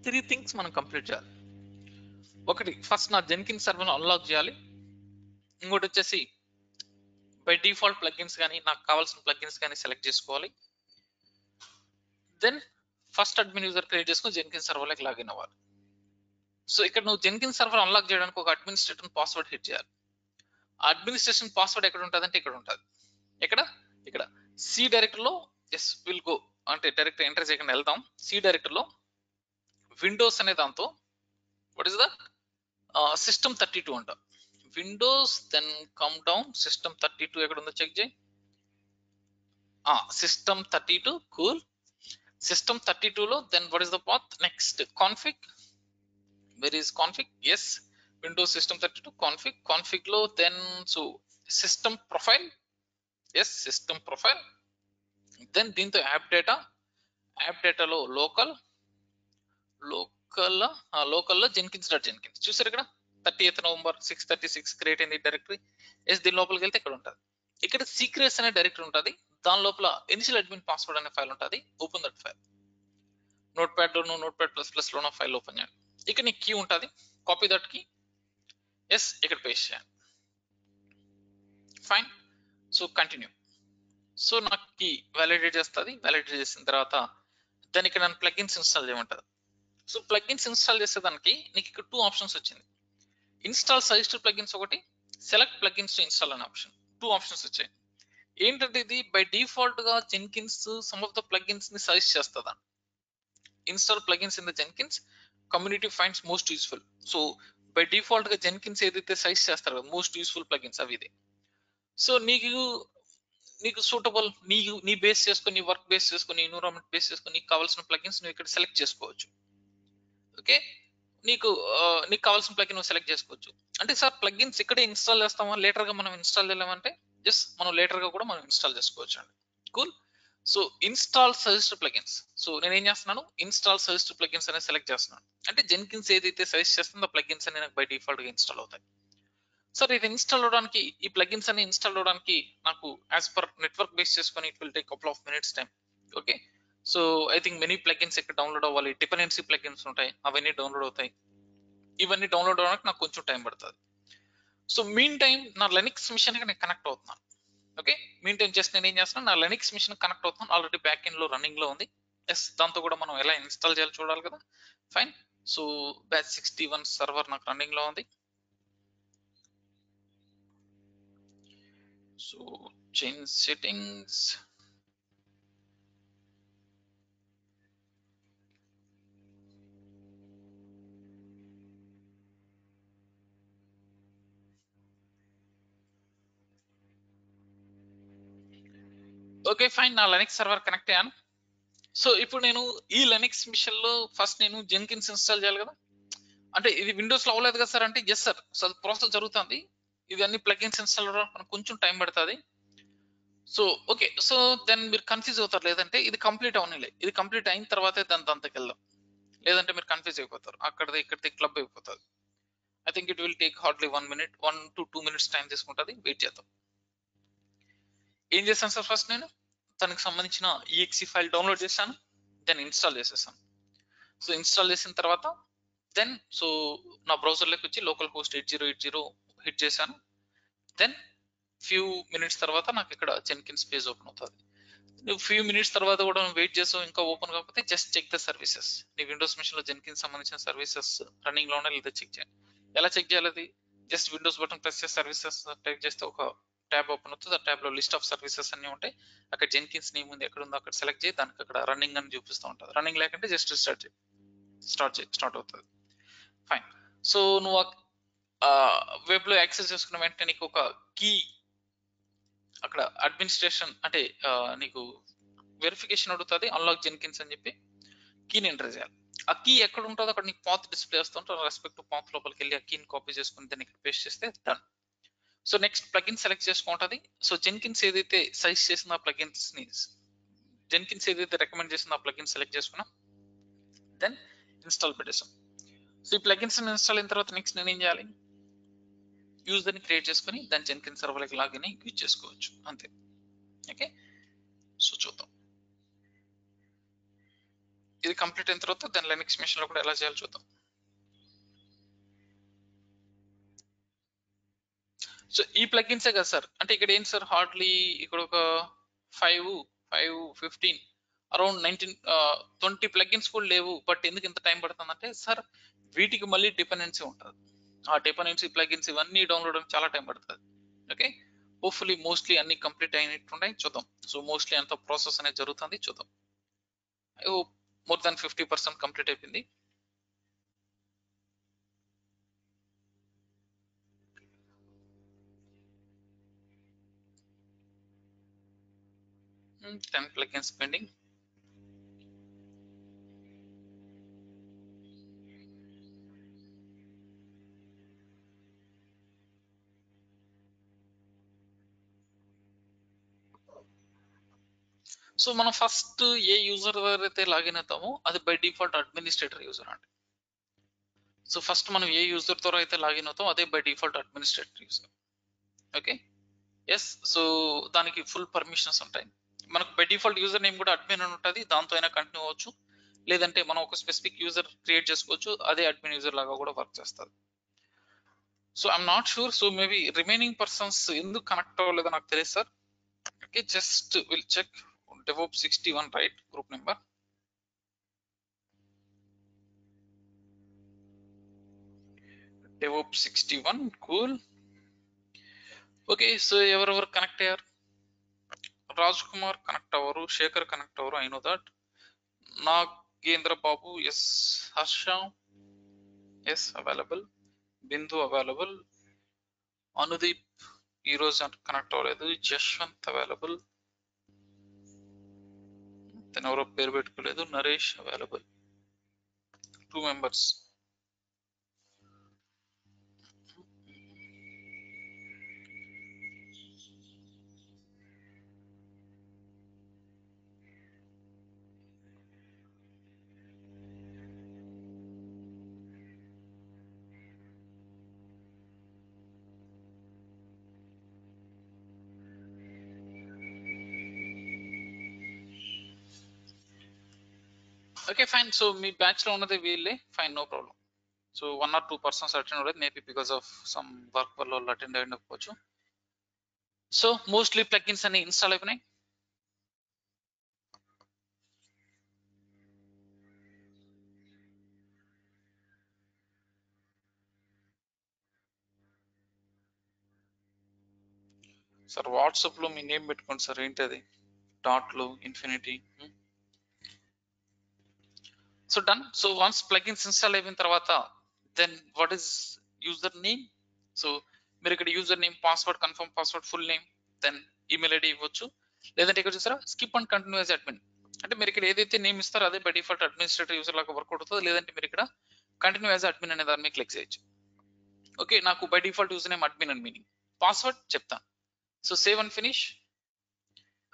3 things మనం కంప్లీట్ చేయాలి. ఒకటి, ఫస్ట్ నా జెన్కిన్స్ సర్వర్ అన్లాక్ చేయాలి. ఇంకోటి వచ్చేసి బై డిఫాల్ట్ ప్లగిన్స్ కానీ నాకు కావాల్సిన ప్లగిన్స్ కానీ సెలెక్ట్ చేసుకోవాలి. Then first admin user create చేసుకుని జెన్కిన్స్ సర్వర్ లోకి లాగిన్ అవ్వాలి. సో ఇక్కడ నువ్వు జెన్కిన్స్ సర్వర్ అన్లాక్ చేయడానికి ఒక అడ్మినిస్ట్రేటర్ పాస్వర్డ్ హిట్ చేయాలి. ఆ అడ్మినిస్ట్రేషన్ పాస్వర్డ్ ఎక్కడ ఉంటుంది అంటే ఇక్కడ ఉంటుంది. ఇక్కడ సి డైరెక్టర్ లో ఎస్ విల్ గో అంటే డైరెక్ట్ ఎంటర్ చేయకుండా వెళ్దాం. సి డైరెక్టర్ లో విండోస్ అనే దాంతో వాట్ ఇస్ ద సిస్టమ్ 32 అంట. Windows then come down system 32 ఎక్కడ ఉందో చెక్ చేయి. System 32 cool. సిస్టమ్ 32 లో then what is the path, next config, where is config, yes Windows system 32 config లో then so system profile, yes system profile. Then దీంతో యాప్ డేటాలో లోకల్లో Jenkins చూసారు ఇక్కడ 30th November 6:36 క్రియేట్ అయింది డైరెక్టరీ. ఎస్ దీని లోపలికి వెళ్తే ఇక్కడ ఉంటుంది. ఇక్కడ సీక్రెట్స్ అనే డైరెక్టరీ ఉంటుంది. దాని లోపల ఇనిషియల్ అడ్మిన్ పాస్వర్డ్ అనే ఫైల్ ఉంటుంది. Open that file. Notepad లో ఉన్న ఫైల్ ఓపెన్ చేయండి. ఇక్కడ నీకు కీ ఉంటుంది, కాపీ దట్ కీ, ఎస్ ఇక్కడ పేస్ట్ చేయండి. ఫైన్. So continue. సో నాకు వ్యాలిడేట్ చేస్తుంది. వ్యాలిడేట్ చేసిన తర్వాత దాన్ని ఇక్కడ నన్ను ప్లగిన్స్ ఇన్స్టాల్ చేయమంటుంది. సో ప్లగిన్స్ ఇన్స్టాల్ చేసేదానికి నీకు ఇక్కడ 2 ఆప్షన్స్ వచ్చింది. ఇన్స్టాల్ సజెస్టెడ్ ప్లగిన్స్ ఒకటి, సెలెక్ట్ ప్లగిన్స్ టు ఇన్స్టాల్ అనే ఆప్షన్. 2 ఆప్షన్స్ వచ్చాయి. ఏంటంటే ఇది బై డిఫాల్ట్ గా Jenkins some of the plugins ని సజెస్ట్ చేస్తుందా. Install plugins in the Jenkins community finds most useful. So by default గా జెన్కిన్స్ ఏదైతే సజెస్ట్ చేస్తారో మోస్ట్ యూస్ఫుల్ ప్లగిన్స్ అవి ఇదే. సో నీకు సూటబుల్ నీ బేస్ చేసుకొని, నీ వర్క్ బేస్ చేసుకొని, ఎన్విరాన్మెంట్ బేస్ చేసుకొని నీకు కావాల్సిన ప్లగిన్స్ నువ్వు ఇక్కడ సెలెక్ట్ చేసుకోవచ్చు. ఓకే, నీకు కావాల్సిన ప్లగిన్ నువ్వు సెలెక్ట్ చేసుకోవచ్చు. అంటే సార్ ప్లగిన్స్ ఇక్కడే ఇన్స్టాల్ చేస్తామా, లేటర్ గా మనం ఇన్స్టాల్ చేయలేమంటే జస్ట్ మనం లేటర్ గా కూడా మనం ఇన్స్టాల్ చేసుకోవచ్చు అండి. Cool. So install suggested plugins. So నేను ఏం చేస్తున్నాను, ఇన్స్టాల్ సజెస్టెడ్ ప్లగిన్స్ అనేది సెలెక్ట్ చేస్తున్నాను. అంటే జెన్కిన్స్ ఏదైతే సజెస్ట్ చేస్తుందో ఆ ప్లగిన్స్ అని నాకు బై డిఫాల్ట్ గా ఇన్స్టాల్ అవుతాయి. సార్ ఇది ఇన్స్టాల్ అవడానికి, ఈ ప్లగిన్స్ అన్ని ఇన్స్టాల్ అవడానికి నాకు యాజ్ పర్ నెట్వర్క్ బేస్ చేసుకొని it will take couple of minutes time. Okay, so I think many plugins ఇక్కడ డౌన్లోడ్ అవ్వాలి. డిపెండెన్సీ ప్లగిన్స్ ఉంటాయి, అవన్నీ డౌన్లోడ్ అవుతాయి. ఇవన్నీ డౌన్లోడ్ అవ్వడానికి నాకు కొంచెం టైం పడుతుంది. సో మీన్ టైం నా లెనిక్స్ మిషన్ కి నేను కనెక్ట్ అవుతున్నాను. ఓకే, మీన్ టైం జస్ట్ నేను ఏం చేస్తున్నాను, నా లెనిక్స్ మిషన్ కనెక్ట్ అవుతున్నాను. ఆల్రెడీ బ్యాక్ ఎండ్ లో రన్నింగ్ లో ఉంది. ఎస్, దాంతో కూడా మనం ఎలా ఇన్స్టాల్ చేయాలో చూడాలి కదా. ఫైన్. సో బ్యాచ్ 61 సర్వర్ నాకు రన్నింగ్ లో ఉంది. So change settings. Okay fine, నా లెనిక్స్ సర్వర్ కనెక్ట్ అయ్యాను. సో ఇప్పుడు నేను ఈ లెనిక్స్ మిషన్ లో ఫస్ట్ నేను జెన్కిన్స్ ఇన్స్టాల్ చేయాలి కదా. అంటే ఇది విండోస్ లో అవ్వలేదు కదా సార్ అంటే ఎస్ సార్, సో ప్రాసెస్ జరుగుతుంది. ఇది అన్ని ప్లగిన్స్ ఇన్స్టాల్ అవ్వడానికి మనకు కొంచెం టైం పడుతుంది. సో ఓకే, సో దెన్ మీరు కన్ఫ్యూజ్ అవుతారు. లేదంటే ఇది కంప్లీట్ అవనిలే, ఇది కంప్లీట్ అయిన తర్వాతే దాంతకి వెళ్దాం. లేదంటే మీరు కన్ఫ్యూజ్ అయిపోతారు, అక్కడిది ఇక్కడిది క్లబ్ అయిపోతుంది. I think it will take hardly 1 minute 1 to 2 minutes time తీసుకుంటుంది. వెయిట్ చేద్దాం. ఏం చేశాను సార్, ఫస్ట్ నేను దానికి సంబంధించిన ఈఎక్సీ ఫైల్ డౌన్లోడ్ చేశాను, దెన్ ఇన్స్టాల్ చేసేసాను. సో ఇన్స్టాల్ చేసిన తర్వాత దెన్ సో నా బ్రౌజర్లోకి వచ్చి లోకల్ హోస్ట్ 8080 హిట్ చేశాను. దెన్ ఫ్యూ మినిట్స్ తర్వాత నాకు ఇక్కడ జెన్కిన్స్ పేజ్ ఓపెన్ అవుతుంది. నువ్వు ఫ్యూ మినిట్స్ తర్వాత కూడా వెయిట్ చేసావు, ఇంకా ఓపెన్ కాకపోతే జస్ట్ చెక్ ద సర్వీసెస్. నీ విండోస్ మిషన్ లో జెన్కిన్స్ సంబంధించిన సర్వీసెస్ రన్నింగ్ లో ఉన్నాయి లేదా చెక్ చేయండి. ఎలా చెక్ చేయాలి, అది జస్ట్ విండోస్ బటన్ ప్రెస్ చేసి సర్వీసెస్ టైప్ చేస్తే ఒక ట్యాబ్ ఓపెన్ అవుతుంది. ఆ ట్యాబ్ లో లిస్ట్ ఆఫ్ సర్వీసెస్ అన్ని ఉంటాయి. అక్కడ జెన్కిన్స్ నేమ్ ఉంది, ఎక్కడ ఉందో అక్కడ సెలెక్ట్ చేయి, దానికి అక్కడ రన్నింగ్ అని చూపిస్తూ ఉంటుంది. రన్నింగ్ లేకుంటే జస్ట్ స్టార్ట్ అవుతుంది. ఫైన్. సో నువ్వు వెబ్ లో యాక్సెస్ చేసుకున్న వెంటనే నీకు ఒక కీ అక్కడ అడ్మినిస్ట్రేషన్ అంటే నీకు వెరిఫికేషన్ అడుగుతుంది, అన్లాక్ జెన్కిన్స్ అని చెప్పి కీని ఎంటర్ చేయాలి. ఆ కీ ఎక్కడ ఉంటుందో అక్కడ నీకు పాత్ డిస్ప్లే వస్తుంటే రెస్పెక్ట్ టు పాత్ లోపలికి వెళ్ళి ఆ కీని కాపీ చేసుకుని దాన్ని ఇక్కడ పేస్ట్ చేస్తే done. So next plugin select చేసుకుంటుంది. సో జెన్కిన్స్ ఏదైతే సజెస్ట్ చేసిన ప్లగిన్స్ ని, జెన్కిన్స్ ఏదైతే రికమెండ్ చేసిన ఆ ప్లగిన్ సెలెక్ట్ చేసుకున్నాం, దెన్ ఇన్స్టాల్ పెట్టేసాం. సో ఈ ప్లగిన్స్ ఇన్స్టాల్ అయిన తర్వాత నెక్స్ట్ నేను ఏం చేయాలి, యూజర్ ని క్రియేట్ చేసుకుని దాని జెన్కిన్స్ సర్వర్లోకి లాగిన్ యూజ్ చేసుకోవచ్చు, అంతే. ఓకే, సో చూద్దాం. ఇది కంప్లీట్ అయిన తర్వాత దాని లెనిక్స్ మిషన్ లో కూడా ఎలా చేయాలో చూద్దాం. సో ఈ ప్లగిన్సే కదా సార్, అంటే ఇక్కడ ఏంటి సార్, హార్డ్లీ ఇక్కడ ఒక 15 అరౌండ్ 20 ప్లగిన్స్ కూడా లేవు. బట్ ఎందుకు ఇంత టైం పడుతుందంటే సార్ వీటికి మళ్ళీ డిపెండెన్సీ ఉంటుంది. ఆ డిపెండెన్సీ ప్లగిన్స్ ఇవన్నీ డౌన్లోడ్ అవడానికి చాలా టైం పడుతుంది. ఓకే, హోప్ఫుల్లీ మోస్ట్లీ అన్ని కంప్లీట్ అయినట్టున్నాయి, చూద్దాం. సో మోస్ట్లీ అంత ప్రాసెస్ అనేది జరుగుతుంది, చూద్దాం. I hope more than 50% complete అయిపోయింది. Ten plugins pending. సో మనం ఫస్ట్ ఏ యూజర్ అయితే లాగిన్ అవుతామో అది బై డిఫాల్ట్ అడ్మినిస్ట్రేటర్ యూజర్ అండి. సో ఫస్ట్ మనం ఏ యూజర్ ద్వారా అయితే లాగిన్ అవుతాం అదే by default administrator user. Okay, yes. So దానికి ఫుల్ పర్మిషన్స్ ఉంటాయి. మనకు బై డిఫాల్ట్ యూజర్ నేమ్ కూడా అడ్మిన్ అని ఉంటుంది, దాంతో అయినా కంటిన్యూ అవ్వచ్చు. లేదంటే మనం ఒక స్పెసిఫిక్ యూజర్ క్రియేట్ చేసుకోవచ్చు, అదే అడ్మిన్ యూజర్ లాగా కూడా వర్క్ చేస్తుంది. So I'm not sure. So maybe remaining persons ఎందుకు కనెక్ట్ అవ్వలేదో నాకు తెలియదు sir. Okay, just we'll check DevOps 61, right? Group number. DevOps 61, cool. Okay, so ఎవరెవరు కనెక్ట్ అయ్యారు? రాజ్ కుమార్ కనెక్ట్ అవ్వరు, శేఖర్ కనెక్ట్ అవ్వరు, I know that. Nagendra Babu yes, Harsha yes available, Bindu available, Anudeep ఈ రోజు connect అవ్వలేదు, జశ్వంత్ అవైలబుల్, తను ఎవరో పేరు పెట్టుకోలేదు, Naresh available, 2 members. Okay fine. So మీ బ్యాచ్ లో ఉన్నది వీళ్ళే, fine, no problem. So 1 or 2 persons attend అవ్వలేదు, maybe because of some work వల్ల వాళ్ళు అటెండ్ అయ్యకపోవచ్చు. సో మోస్ట్లీ ప్లగిన్స్ అన్ని ఇన్స్టాల్ అయిపోయినాయి. సార్ వాట్సాప్ లో మీ నేమ్ పెట్టుకోండి సార్, ఏంటి అది డాట్లు infinity. So done. So once plugins install అయిపోయిన తర్వాత then what is user name? So మీరు ఇక్కడ user name, password, confirm password, full name, then email ID ఇవ్వచ్చు. లేదంటే ఇక్కడ చూసారా skip and continue as admin, అంటే మీరు ఇక్కడ ఏదైతే నేమ్ ఇస్తారో అదే బై డిఫాల్ట్ అడ్మినిస్ట్రేటర్ యూజర్ లాగా వర్క్ అవుతుంది. లేదంటే మీరు ఇక్కడ కంటిన్యూ యాజ్ అడ్మిన్ అనే దాన్ని క్లిక్ చేయొచ్చు. ఓకే, నాకు by default user name admin అని మీనింగ్, పాస్వర్డ్ చెప్తాను. So save and finish.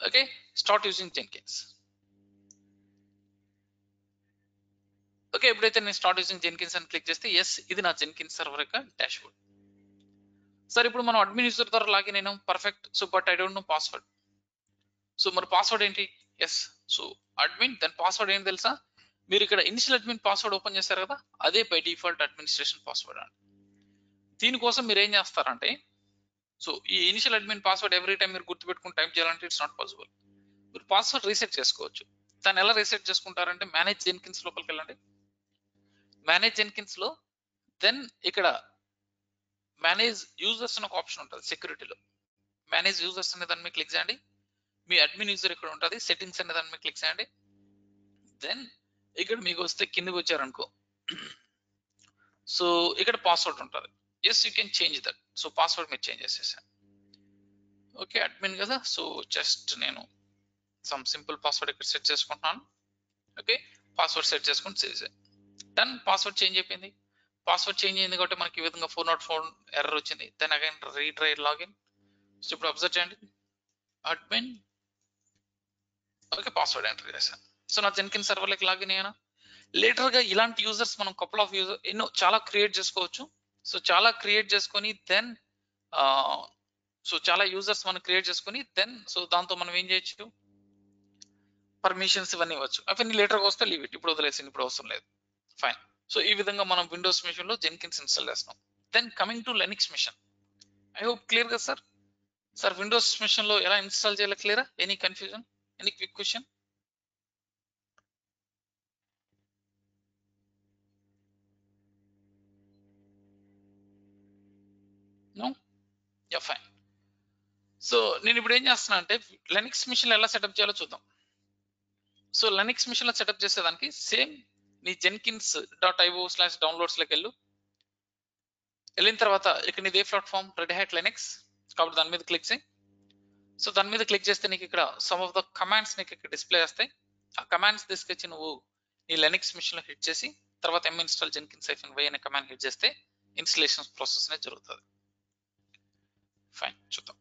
Okay, start using Jenkins. Okay, ఎప్పుడైతే నేను స్టార్ట్ యూజింగ్ జెన్కిన్స్ అని క్లిక్ చేస్తే ఎస్, ఇది నా జెన్కిన్స్ సర్వర్ యొక్క డాష్ బోర్డ్. సార్ ఇప్పుడు మనం అడ్మిన్ యూజర్ ద్వారా లాగిన్ అయినాం, perfect. So but I don't know password. So మరి పాస్వర్డ్ ఏంటి? Yes, so admin, then password ఏంటి తెలుసా? మీరు ఇక్కడ ఇనిషియల్ అడ్మిన్ పాస్వర్డ్ ఓపెన్ చేశారు కదా, అదే బై డిఫాల్ట్ అడ్మినిస్ట్రేషన్ పాస్వర్డ్ అండి. దీనికోసం మీరు ఏం చేస్తారంటే, సో ఈ initial admin password every time మీరు గుర్తుపెట్టుకుని టైప్ చేయాలంటే ఇట్స్ నాట్ పాసిబుల్. మీరు పాస్వర్డ్ రీసెట్ చేసుకోవచ్చు. దాన్ని ఎలా రీసెట్ చేసుకుంటారంటే, మేనేజ్ జెన్కిన్స్ లోపలికి వెళ్ళండి. మేనేజ్ జెన్కిన్స్ లో దెన్ ఇక్కడ మేనేజ్ యూజర్స్ అని ఒక ఆప్షన్ ఉంటుంది సెక్యూరిటీలో. మేనేజ్ యూజర్స్ అనే దాని మీద క్లిక్ చేయండి. మీ అడ్మిన్ యూజర్ ఇక్కడ ఉంటుంది, సెట్టింగ్స్ అనే దాని మీద క్లిక్ చేయండి. దెన్ ఇక్కడ మీకు వస్తే కిందకి వచ్చారనుకో, సో ఇక్కడ పాస్వర్డ్ ఉంటుంది. Yes, you can change that. So password మీరు చేంజ్ చేసేసాను. ఓకే, అడ్మిన్ కదా, సో జస్ట్ నేను సమ్ సింపుల్ పాస్వర్డ్ ఇక్కడ సెట్ చేసుకుంటున్నాను. ఓకే, పాస్వర్డ్ సెట్ చేసుకుని చేసే డన్. పాస్వర్డ్ చేంజ్ అయిపోయింది. పాస్వర్డ్ చేంజ్ అయింది కాబట్టి మనకి ఈ విధంగా 404 ఎర్రర్ వచ్చింది. Then again retry login. So ఇప్పుడు అబ్జర్వ్ చేయండి, అడ్మిన్, ఓకే, పాస్వర్డ్ ఎంటర్ చేశాను. సో నా జెన్కిన్స్ సర్వర్లోకి లాగిన్ అయ్యాను. లేటర్ గా ఇలాంటి యూజర్స్ మనం కపుల్ ఆఫ్ యూజర్ ఎన్నో చాలా క్రియేట్ చేసుకోవచ్చు. సో చాలా క్రియేట్ చేసుకొని దెన్ సో చాలా యూజర్స్ మనం క్రియేట్ చేసుకొని దెన్ సో దాంతో మనం ఏం చేయొచ్చు, పర్మిషన్స్ ఇవన్నీ ఇవ్వచ్చు. అవన్నీ లేటర్గా వస్తే లీవ్ ఇట్, ఇప్పుడు వదిలేసింది, ఇప్పుడు అవసరం లేదు, ఫైన్. సో ఈ విధంగా మనం విండోస్ మిషన్ లో జెన్కిన్స్ ఇన్స్టాల్ చేస్తాం. Then coming to Linux machine, I hope clear కదా సార్? సార్ విండోస్ మిషన్ లో ఎలా ఇన్స్టాల్ చేయాలో క్లియరా? Any confusion, any quick question? No? Yeah, fine. So నేను ఇప్పుడు ఏం చేస్తున్నా అంటే లెనిక్స్ మిషన్ ఎలా సెటప్ చేయాలో చూద్దాం. సో లెనిక్స్ మిషన్ లో సెటప్ చేసేదానికి సేమ్ నీ jenkins.io/downloads లోకి వెళ్ళిన తర్వాత ఇక్కడ నీది ఏ ప్లాట్ఫామ్, రెడ్ హ్యాట్ లెనిక్స్ కాబట్టి దాని మీద క్లిక్ చేయి. సో దాని మీద క్లిక్ చేస్తే నీకు ఇక్కడ సమ్ ఆఫ్ ద కమాండ్స్ నీకు ఇక్కడ డిస్ప్లే చేస్తాయి. ఆ కమాండ్స్ తీసుకొచ్చి నువ్వు నీ లెనిక్స్ మిషన్ లో హిట్ చేసి తర్వాత install jenkins-y అనే కమాండ్ హిట్ చేస్తే ఇన్స్టలేషన్ ప్రాసెస్ అనేది జరుగుతుంది. ఫైన్, చూద్దాం.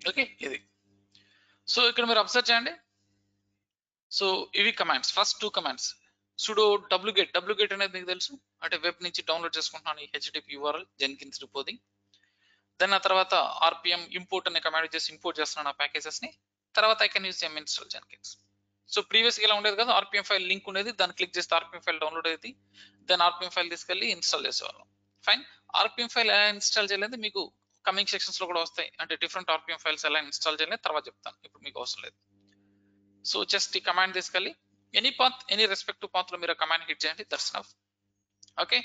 ఓకే, ఇది. సో ఇక్కడ మీరు అబ్జర్వ్ చేయండి. సో ఇవి commands, first 2 commands. sudo wget అనేది మీకు తెలుసు, అంటే వెబ్ నుంచి డౌన్లోడ్ చేసుకుంటున్నాను ఈ HTTP URL జెన్కిన్స్ రిపోది. దెన్ ఆ తర్వాత RPM ఇంపోర్ట్ అనే కమాండ్ చేసి ఇంపోర్ట్ చేస్తున్నాను ఆ ప్యాకేజెస్ ని. తర్వాత I can use M install Jenkins. So ప్రీవియస్గా ఇలా ఉండేది కదా, ఆర్పిఎం ఫైల్ లింక్ ఉండేది, దాన్ని క్లిక్ చేస్తే ఆర్పిఎం ఫైల్ డౌన్లోడ్ అయ్యేది, దాని ఆర్పిఎం ఫైల్ తీసుకెళ్ళి ఇన్స్టాల్ చేసేవాళ్ళం. ఫైన్. ఆర్పిఎం ఫైల్ ఎలా ఇన్స్టాల్ చేయలేదు మీకు కమింగ్ సెక్షన్స్ లో కూడా వస్తాయి, అంటే డిఫరెంట్ ఆర్పిఎం ఫైల్స్ ఎలా ఇన్స్టాల్ చేయలేదు తర్వాత చెప్తాను, ఇప్పుడు మీకు అవసరం లేదు. సో జస్ట్ ఈ కమాండ్ తీసుకెళ్ళి any path, any respective path లో మీరు కమాండ్ హిట్ చేయండి, that's enough. Okay,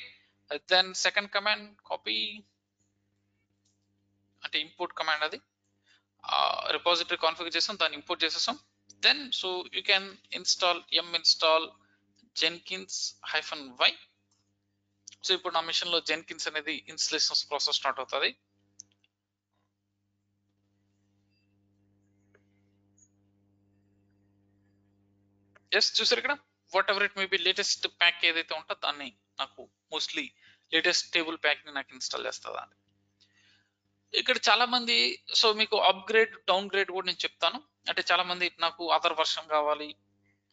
then second command copy అంటే ఇంపోర్ట్ కమాండ్, అది రిపాజిటరీ కాన్ఫిగర్ చేసాం, దాన్ని ఇంపోర్ట్ చేసేసాం. Then so you can install M install Jenkins -y. So ఇప్పుడు నా మిషన్ లో జెన్కిన్స్ అనేది ఇన్స్టలేషన్స్ ప్రాసెస్ స్టార్ట్ అవుతుంది. ఎస్ చూసారు ఇక్కడ, what ever it may be latest pack ఏదైతే ఉంటుందో దాన్ని నాకు మోస్ట్లీ లేటెస్ట్ టేబుల్ ప్యాక్ ని నాకు ఇన్స్టాల్ చేస్తుందా అని. ఇక్కడ చాలా మంది, సో మీకు అప్గ్రేడ్ డౌన్ గ్రేడ్ కూడా నేను చెప్తాను. అంటే చాలా మంది నాకు అదర్ వర్షన్ కావాలి.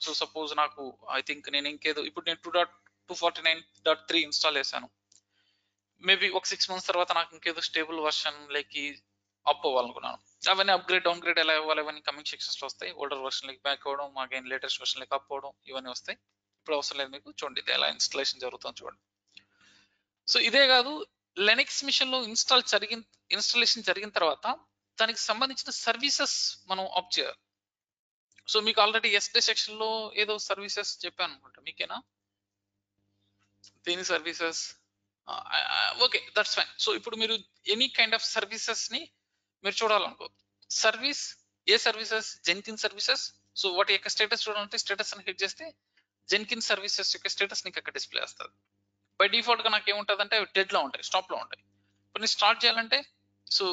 సో సపోజ్ నాకు ఐ థింక్ నేను ఇంకేదో ఇప్పుడు నేను 2.249.3 ఇన్స్టాల్ చేశాను, మేబీ ఒక 6 months తర్వాత నాకు ఇంకేదో స్టేబుల్ వర్షన్ లైక్ అప్ అవ్వాలనుకున్నాను. అవన్నీ అప్గ్రేడ్ డౌన్ గ్రేడ్ ఎలా ఇవ్వాలి అవన్నీ కమింగ్ సెక్షన్స్ లో వస్తాయి. ఓల్డర్ వర్షన్ లైక్ బ్యాక్ అవ్వడం, again latest version like up అవ్వడం, ఇవన్నీ వస్తాయి. ఇప్పుడు అవసరం లేదు మీకు, చూడండి ఇది ఎలా ఇన్స్టాలేషన్ జరుగుతుందో చూడండి. సో ఇదే కాదు, లెనిక్స్ మిషన్ లో ఇన్స్టాలేషన్ జరిగిన తర్వాత దానికి సంబంధించిన సర్వీసెస్ మనం ఆప్ చేయాలి. సో మీకు ఆల్రెడీ ఎస్డే సెక్షన్ లో ఏదో సర్వీసెస్ చెప్పాను అనుకుంటా, మీకేనా దేని services? Okay, that's fine. So ఇప్పుడు మీరు ఎనీ కైండ్ ఆఫ్ సర్వీసెస్ ని మీరు చూడాలనుకో, సర్వీస్ ఏ సర్వీసెస్? జెన్కిన్ సర్వీసెస్. సో వాటి యొక్క స్టేటస్ చూడాలంటే స్టేటస్ అని హిట్ చేస్తే జెన్కిన్ సర్వీసెస్ యొక్క స్టేటస్ నీకు అక్కడ డిస్ప్లే వస్తుంది. బై డిఫాల్ట్ గా నాకు ఏముంటుంది అంటే డెడ్ లో ఉంటాయి, స్టాప్ లో ఉంటాయి. ఇప్పుడు నేను స్టార్ట్ చేయాలంటే సో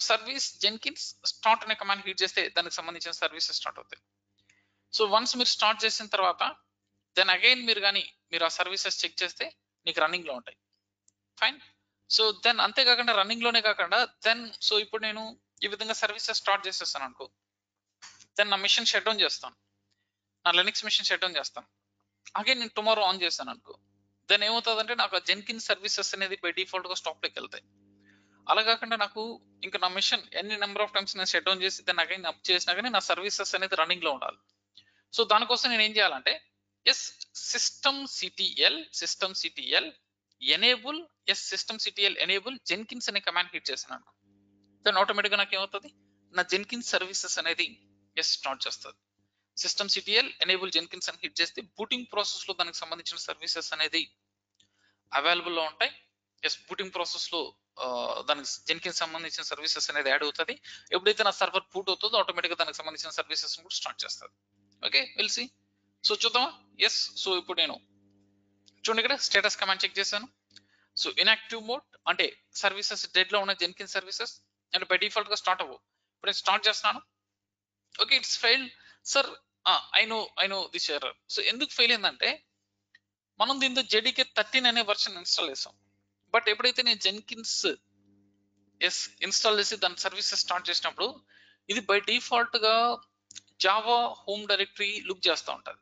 సర్వీస్ జెన్కిన్స్ స్టార్ట్ అనే కమాండ్ హిట్ చేస్తే దానికి సంబంధించిన సర్వీసెస్ స్టార్ట్ అవుతాయి. సో వన్స్ మీరు స్టార్ట్ చేసిన తర్వాత దెన్ అగైన్ మీరు ఆ సర్వీసెస్ చెక్ చేస్తే నీకు రన్నింగ్ లో ఉంటాయి. ఫైన్. సో దెన్ అంతేకాకుండా రన్నింగ్ లోనే కాకుండా దెన్ సో ఇప్పుడు నేను ఈ విధంగా సర్వీసెస్ స్టార్ట్ చేసేస్తాను అనుకో, దెన్ నా మిషన్ షట్ డౌన్ చేస్తాను, నా లెనిక్స్ మిషన్ షట్ డౌన్ చేస్తాను, అగైన్ నేను టుమారో ఆన్ చేస్తాను అనుకో, దెన్ ఏమవుతుందంటే నాకు ఆ జెన్కిన్ సర్వీసెస్ అనేది బై డిఫాల్ట్ గా స్టాప్ లోకి వెళ్తాయి. అలా కాకుండా నాకు ఇంకా నా మిషన్ ఎన్ని నెంబర్ ఆఫ్ టైమ్స్ నేను షట్ డౌన్ చేసి దాన్ని అగైన్ అప్ చేసినా కానీ నా సర్వీసెస్ అనేది రన్నింగ్ లో ఉండాలి. సో దానికోసం నేను ఏం చేయాలంటే yes system CTL enable enable Jenkins అనే కమాండ్ హిట్ చేశాను. దెన్ ఆటోమేటిక్ గా నాకు ఏమవుతుంది, నా జెన్కిన్స్ సర్వీసెస్ అనేది ఎస్ స్టార్ట్ చేస్తుంది. సిస్టమ్ సిటిఎల్ ఎనేబుల్ జెన్కిన్స్ అని హిట్ చేస్తే బూటింగ్ ప్రాసెస్ లో దానికి సంబంధించిన సర్వీసెస్ అనేది అవైలబుల్ లో ఉంటాయి. ఎస్ బూటింగ్ ప్రాసెస్ లో దానికి జెన్కిన్స్ సంబంధించిన సర్వీసెస్ అనేది యాడ్ అవుతుంది. ఎప్పుడైతే నా సర్వర్ బూట్ అవుతుందో ఆటోమేటిక్ గా దానికి సంబంధించిన సర్వీసెస్ కూడా స్టార్ట్ చేస్తుంది. Okay, will see. సో చూద్దామా? ఎస్. సో ఇప్పుడు నేను చూడండి ఇక్కడ స్టేటస్ కమాండ్ చెక్ చేశాను. సో ఇన్యాక్టివ్ మోడ్ అంటే సర్వీసెస్ డెడ్ లో ఉన్న Jenkins services and by default గా స్టార్ట్ అవ్వవు. ఇప్పుడు నేను స్టార్ట్ చేస్తున్నాను. Okay, it's fail sir. I know this error. So ఎందుకు ఫెయిల్ అయిందంటే మనం దీంతో JDK 13 అనే వర్షన్ ఇన్స్టాల్ చేసాం. బట్ ఎప్పుడైతే నేను జెన్కిన్స్ ఇన్స్టాల్ చేసి దాని సర్వీసెస్ స్టార్ట్ చేసినప్పుడు ఇది బై డిఫాల్ట్ గా జావా హోమ్ డైరెక్టరీ లుక్ చేస్తూ ఉంటుంది.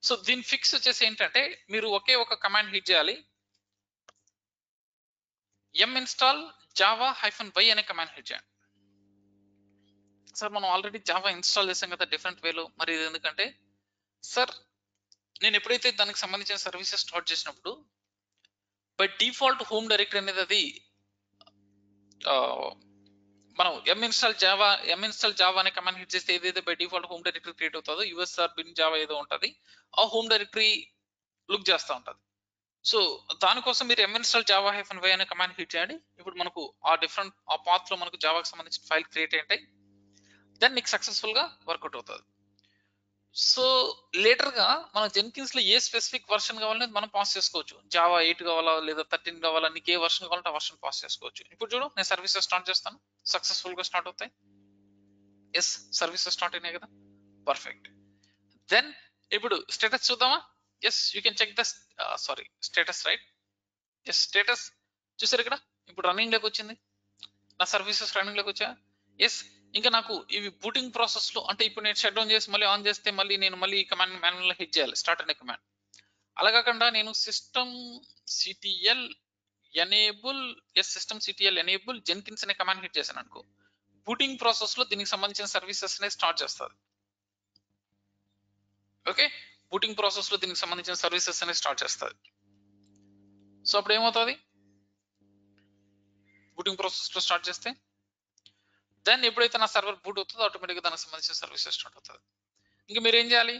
సో దీని ఫిక్స్ వచ్చేసి ఏంటంటే మీరు ఒకే ఒక కమాండ్ హిట్ చేయాలి, ఎం ఇన్స్టాల్ జావా -y అనే కమాండ్ హిట్ చేయండి. సార్ మనం ఆల్రెడీ జావా ఇన్స్టాల్ చేసాం కదా డిఫరెంట్ వేలో, మరి ఇది ఎందుకంటే సార్ నేను ఎప్పుడైతే దానికి సంబంధించిన సర్వీసెస్ స్టార్ట్ చేసినప్పుడు బై డిఫాల్ట్ హోమ్ డైరెక్టరీ అనేది అది మనం ఎం ఇన్స్టాల్ జావా అనే కమాండ్ హిట్ చేస్తే ఏదైతే by default home directory create అవుతుందో యూఎస్ఆర్ బిన్ జావా ఏదో ఉంటుంది, ఆ హోమ్ డైరెక్టరీ లుక్ చేస్తూ ఉంటుంది. సో దానికోసం మీరు ఎం ఇన్స్టాల్ జావా -y అనే కమాండ్ హిట్ చేయండి. ఇప్పుడు మనకు ఆ పాత్ లో మనకు జావాకి సంబంధించిన ఫైల్ క్రియేట్ అయ్యాయి, దెన్ నీకు సక్సెస్ఫుల్ గా వర్కౌట్ అవుతుంది. సో లేటర్ గా మన జెన్కిన్స్ లో ఏ స్పెసిఫిక్ వర్షన్ కావాలనేది మనం పాస్ చేసుకోవచ్చు. జావా 8 కావాలా లేదా 13 కావాలా, నీకు ఏ వర్షన్ కావాలంటే ఆ వర్షన్ పాస్ చేసుకోవచ్చు. ఇప్పుడు చూడు నేను సర్వీసెస్ స్టార్ట్ చేస్తాను, సక్సెస్ఫుల్ గా స్టార్ట్ అవుతాయి. ఎస్, సర్వీసెస్ స్టార్ట్ అయినాయి కదా, పర్ఫెక్ట్. దెన్ ఇప్పుడు స్టేటస్ చూద్దామా? Yes, you can check the status right. Yes, status చూసారు ఇక్కడ, ఇప్పుడు రన్నింగ్ లోకి వచ్చింది, నా సర్వీసెస్ రన్నింగ్ లోకి వచ్చా. ఎస్, ఇంకా నాకు ఇవి బూటింగ్ ప్రాసెస్ లో అంటే ఇప్పుడు నేను షట్ డౌన్ చేసి మళ్ళీ ఆన్ చేస్తే మళ్ళీ కమాండ్ మాన్యువల్ హిట్ చేయాలి, స్టార్ట్ అనే కమాండ్. అలా కాకుండా నేను సిస్టమ్ సిటిఎల్ ఎనేబుల్ జెన్కిన్స్ అనే కమాండ్ హిట్ చేశాను అనుకో, బూటింగ్ ప్రాసెస్ లో దీనికి సంబంధించిన సర్వీసెస్ అనేది స్టార్ట్ చేస్తుంది. ఓకే, బూటింగ్ ప్రాసెస్ లో దీనికి సంబంధించిన సర్వీసెస్ అనేది స్టార్ట్ చేస్తుంది. సో అప్పుడు ఏమవుతుంది, బూటింగ్ ప్రాసెస్ లో స్టార్ట్ చేస్తే దెన్ ఎప్పుడైతే నా సర్వర్ బూట్ అవుతుందో ఆటోమేటిక్గా దానికి సంబంధించిన సర్వీసెస్ స్టార్ట్ అవుతుంది. ఇంకా మీరు ఏం చేయాలి,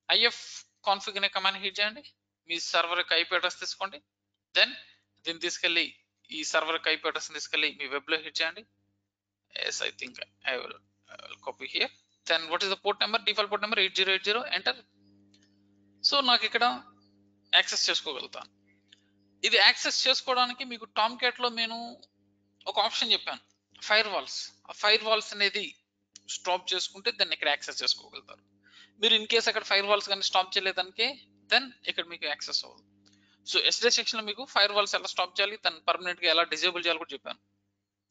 ఐఎఫ్ కాన్ఫిగ్ అనే కమాండ్ హిట్ చేయండి, మీ సర్వర్ యొక్క ఐపీ అడ్రస్ తీసుకోండి, దెన్ దీన్ని తీసుకెళ్ళి ఈ సర్వర్ యొక్క ఐపీ అడ్రస్ తీసుకెళ్ళి మీ వెబ్ లో హిట్ చేయండి. Yes, I think I will copy here. Then what is the port number, default port number 8080, enter. So నాకు ఇక్కడ యాక్సెస్ చేసుకోగలుగుతాను. ఇది యాక్సెస్ చేసుకోవడానికి మీకు టామ్ క్యాట్ లో నేను ఒక ఆప్షన్ చెప్పాను, ఫైర్ వాల్స్. ఆ ఫైర్ వాల్స్ అనేది స్టాప్ చేసుకుంటే దాన్ని ఇక్కడ యాక్సెస్ చేసుకోగలుగుతారు. మీరు ఇన్ కేస్ అక్కడ ఫైర్ వాల్స్ కానీ స్టాప్ చేయలేదానికి దెన్ ఇక్కడ మీకు యాక్సెస్ అవ్వదు. సో ఎస్డే సెక్షన్ లో మీకు ఫైర్ వాల్స్ ఎలా స్టాప్ చేయాలి, దాన్ని పర్మనెంట్ గా ఎలా డిజేబుల్ చేయాలి కూడా చెప్పాను.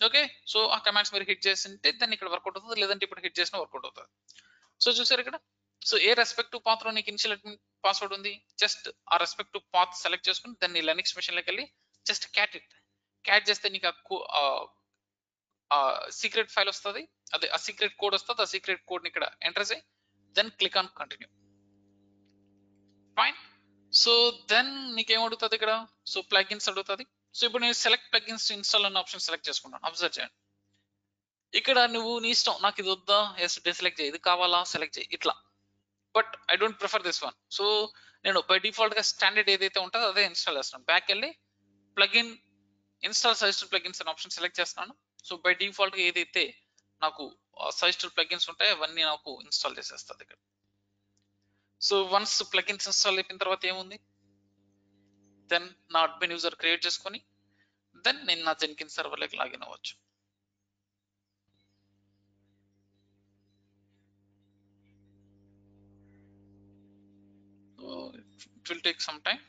ఓకే, సో ఆ కమాండ్స్ మీరు హిట్ చేసింటే దాన్ని ఇక్కడ వర్కౌట్ అవుతుంది, లేదంటే ఇప్పుడు హిట్ చేసినా వర్కౌట్ అవుతుంది. సో చూసారు ఇక్కడ. సో ఏ రెస్పెక్టివ్ పాత్ లో నీకు ఇనిషియల్ అడ్మిన్ పాస్వర్డ్ ఉంది, జస్ట్ ఆ రెస్పెక్టివ్ పాత్ సెలెక్ట్ చేసుకుని దాన్ని లెనిక్స్ మెషిన్ లోకి వెళ్ళి జస్ట్ క్యాట్ చేస్తే నీకు ఆ సీక్రెట్ ఫైల్ వస్తుంది, అదే ఆ సీక్రెట్ కోడ్ వస్తుంది. ఆ సీక్రెట్ కోడ్ ని ఇక్కడ ఎంటర్ చేయి, then click on continue. Fine. So then నీకేం అడుగుతుంది ఇక్కడ, సో ప్లగిన్స్ అడుగుతుంది. సో ఇప్పుడు నేను సెలెక్ట్ ప్లగిన్స్ ఇన్స్టాల్ అన్న ఆప్షన్ సెలెక్ట్ చేసుకున్నాను. అబ్జర్వ్ చేయండి, ఇక్కడ నువ్వు నీ ఇష్టం, నాకు ఇది వద్దా, ఎస్ డిసెలెక్ట్ చేయి, ఇది కావాలా సెలెక్ట్ చేయి, ఇట్లా. But I don't prefer this one. So నేను బై డిఫాల్ట్ గా స్టాండర్డ్ ఏదైతే ఉంటుందో అదే ఇన్స్టాల్ చేస్తున్నాను. బ్యాక్ వెళ్ళి ప్లగిన్ ఇన్స్టాల్ సజెస్టెడ్ ప్లగిన్స్ అనే ఆప్షన్ సెలెక్ట్ చేస్తున్నాను. సో బై డిఫాల్ట్ గా ఏదైతే నాకు సజెస్టెడ్ ప్లగిన్స్ ఉంటాయో అవన్నీ నాకు ఇన్స్టాల్ చేసేస్తుంది ఇక్కడ. సో వన్స్ ప్లగిన్స్ ఇన్స్టాల్ అయిపోయిన తర్వాత ఏముంది, దెన్ నా అడ్మిన్ యూజర్ క్రియేట్ చేసుకొని దెన్ నేను నా జెన్కిన్స్ సర్వర్ లోకి లాగిన్ అవ్వచ్చు. It will take some time.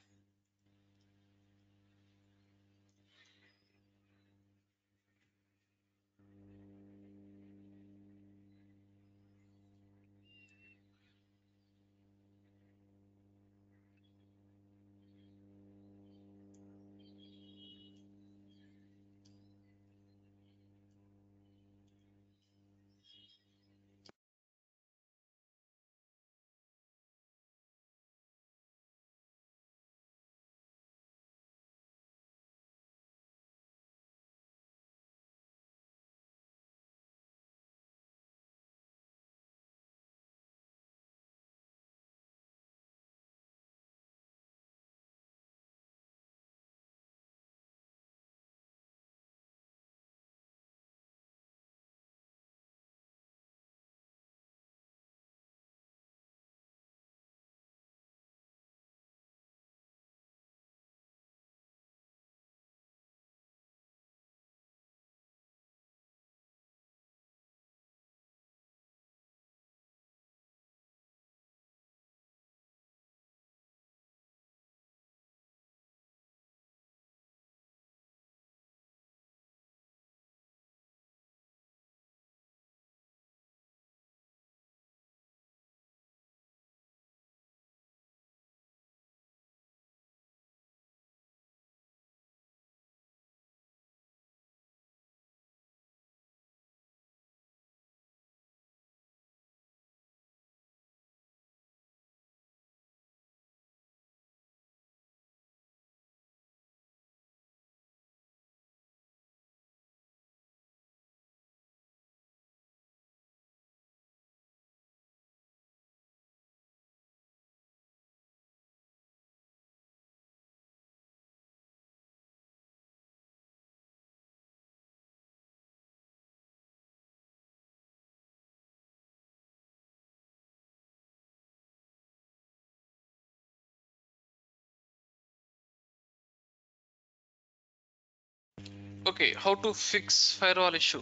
Okay, how to fix firewall issue.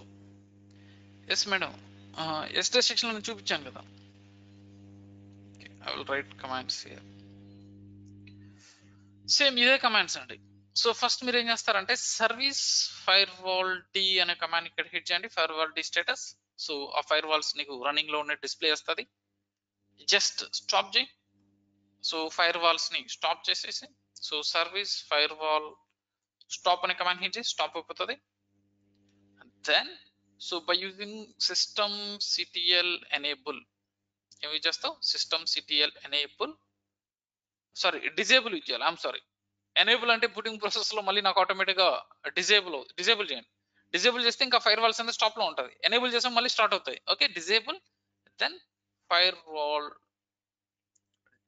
Yes madam, ఎస్డే సెక్షన్ లో చూపించాను కదా. I will write commands here. Same ఇదే కమాండ్స్ అండి. సో ఫస్ట్ మీరు ఏం చేస్తారంటే సర్వీస్ ఫైర్వాల్ డి అనే కమాండ్ ఇక్కడ హిట్ చేయండి, ఫైర్వాల్ డి స్టేటస్. సో ఆ ఫైర్ వాల్స్ నీకు రన్నింగ్ లో ఉన్న డిస్ప్లే వస్తుంది, జస్ట్ స్టాప్ చేయి. సో ఫైర్ వాల్స్ ని స్టాప్ చేసేసి సో సర్వీస్ ఫైర్వాల్ స్టాప్ అనే కమాండ్ హిట్ చేసి స్టాప్ అయిపోతుంది. Then so by using system CTL enable ఏమి చేస్తావు, system CTL enable sorry disable use చేయాలి. ఐఎమ్ సారీ, ఎనేబుల్ అంటే బూటింగ్ ప్రాసెస్ లో మళ్ళీ నాకు ఆటోమేటిక్ గా డిజేబుల్ చేయండి. డిజేబుల్ చేస్తే ఇంకా ఫైర్ వాల్స్ అనేది స్టాప్ లో ఉంటుంది, ఎనేబుల్ చేస్తే మళ్ళీ స్టార్ట్ అవుతాయి. Okay, disable then fire wall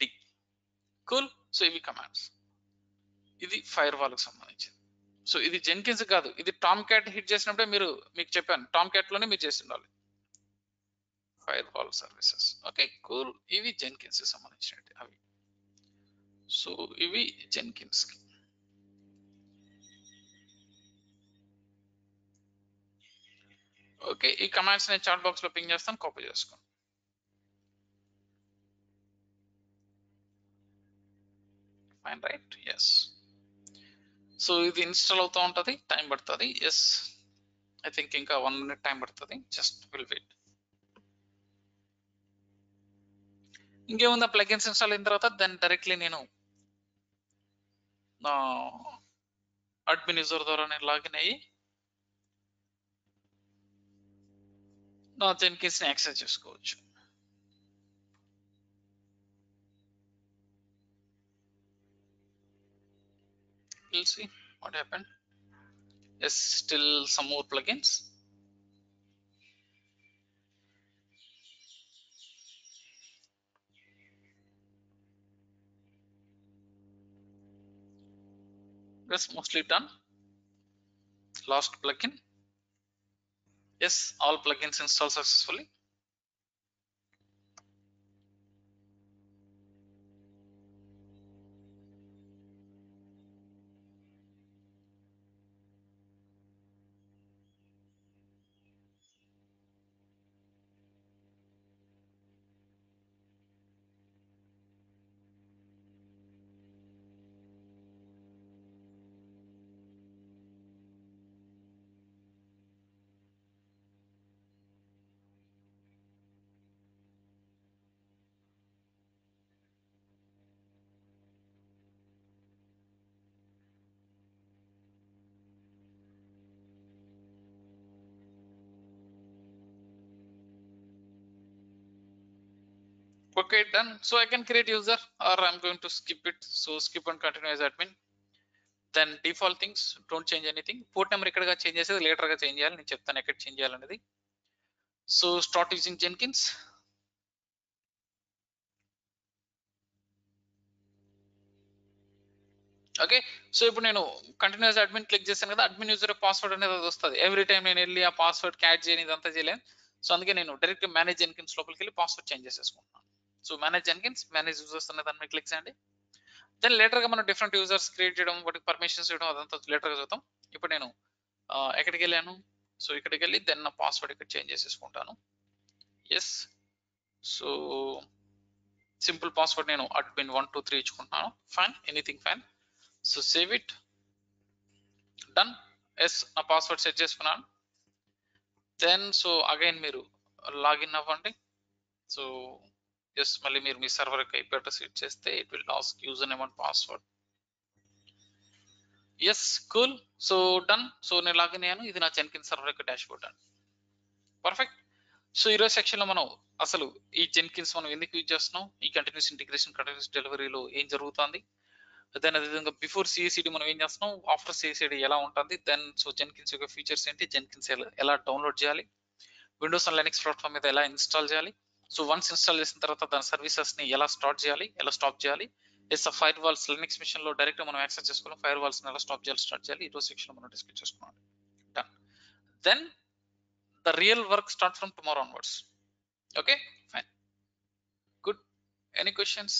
D. Cool. So ఇవి కమాండ్స్, ఇది ఫైర్ వాల్ కి సంబంధించింది. సో ఇది జెన్కిన్స్ కాదు, ఇది టామ్ క్యాట్ హిట్ చేసినప్పుడే మీకు చెప్పాను, టామ్ క్యాట్ లోనే మీరు చేసి ఉండాలి fire wall services. Okay cool, ఇవి జెన్కిన్స్ కి సంబంధించినవి అవి. సో ఇవి జెన్కిన్స్ కి. ఓకే, ఈ కమాండ్స్ నేను చాట్ బాక్స్ లో పింగ్ చేస్తాను, కాపీ చేసుకోండి. Fine right, yes. సో ఇది ఇన్స్టాల్ అవుతూ ఉంటుంది, టైం పడుతుంది. ఎస్, ఐ థింక్ ఇంకా 1 minute టైం పడుతుంది, జస్ట్ విల్ వెయిట్. ఇంకేముంది, ఆ ప్లగిన్స్ ఇన్స్టాల్ అయిన తర్వాత దెన్ డైరెక్ట్లీ నేను నా అడ్మిన్ యూజర్ ద్వారా నేను లాగిన్ అయ్యి నా జెన్కిన్స్ ని యాక్సెస్ చేసుకోవచ్చు. We'll see what happened. Yes, still some more plugins. That's mostly done. Last plugin. Yes, all plugins installed successfully. Okay, done. So I can create user or I'm going to skip it. So skip and continue as admin. Then default things, don't change anything. Port number ikkada change chesedi later ga change cheyali, nenu cheptanu ekkada change cheyalanedi. So start using Jenkins. Okay, so ఇప్పుడు నేను continuous admin click చేశాను కదా, admin user password అనేది అది వస్తుంది. Every time నేను వెళ్ళి ఆ పాస్వర్డ్ క్యాచ్ చేయని ఇదంతా చేయలేను. సో అందుకే నేను డైరెక్ట్ మేనేజ్ జెన్కిన్స్ లోపలికి వెళ్ళి పాస్వర్డ్ చేంజ్ చేసేసుకుంటున్నాను. So manage Jenkins, manage users అనే దాని మీద క్లిక్ చేయండి. దెన్ లేటర్ గా మనం డిఫరెంట్ యూజర్స్ క్రియేట్ చేయడం, వాటికి పర్మిషన్స్ ఇవ్వడం అదంతా లేటర్ గా చూద్దాం. ఇప్పుడు నేను ఎక్కడికి వెళ్ళాను, సో ఇక్కడికి వెళ్ళి దెన్ నా పాస్వర్డ్ ఇక్కడ చేంజ్ చేసేసుకుంటాను. ఎస్, సో సింపుల్ పాస్వర్డ్ నేను అడ్మిన్ 1 2 3 ఇచ్చుకుంటున్నాను. Fine, anything fine. So save it, done. Yes, నా పాస్వర్డ్ సెట్ చేసుకున్నాను. దెన్ సో అగైన్ మీరు లాగిన్ అవ్వండి. సో జస్ట్ మళ్ళీ మీరు మీ సర్వర్ యొక్క IP అడ్రస్ సెట్ చేస్తే it will ask user name and password. Yes, cool. So done. So నేను లాగిన్ అయ్యాను, ఇది నా జెన్కిన్స్ సర్వర్ యొక్క డాష్ బోర్డ్ అండి. పర్ఫెక్ట్. సో ఈరోజు సెక్షన్ లో మనం అసలు ఈ జెన్కిన్స్ మనం ఎందుకు యూజ్ చేస్తున్నాం, ఈ కంటిన్యూస్ ఇంటిగ్రేషన్ కంటిన్యూస్ డెలివరీలో ఏం జరుగుతుంది, దెన్ అదేవిధంగా బిఫోర్ సిఎసిడి మనం ఏం చేస్తున్నాం, ఆఫ్టర్ సిఎసిడి ఎలా ఉంటుంది, దెన్ సో జెన్కిన్స్ యొక్క ఫీచర్స్ ఏంటి, జెన్కిన్స్ ఎలా డౌన్లోడ్ చేయాలి, విండోస్ అండ్ లైనక్స్ ప్లాట్ఫామ్ మీద ఎలా ఇన్స్టాల్ చేయాలి, సో వన్స్ ఇన్స్టాల్ చేసిన తర్వాత దాని సర్వీసెస్ ని ఎలా స్టార్ట్ చేయాలి, ఎలా స్టాప్ చేయాలి, yes fire walls Linux machine లో డైరెక్ట్ మనం యాక్సెస్ చేసుకోవాలి, ఫైర్ వాల్స్ ఎలా స్టాప్ చేయాలి, స్టార్ట్ చేయాలి, ఈ రోజు సెక్షన్ మనం డిస్కస్ చేసుకున్నాం. Done. Then the real work start from tomorrow onwards. Okay, fine, good. Any questions?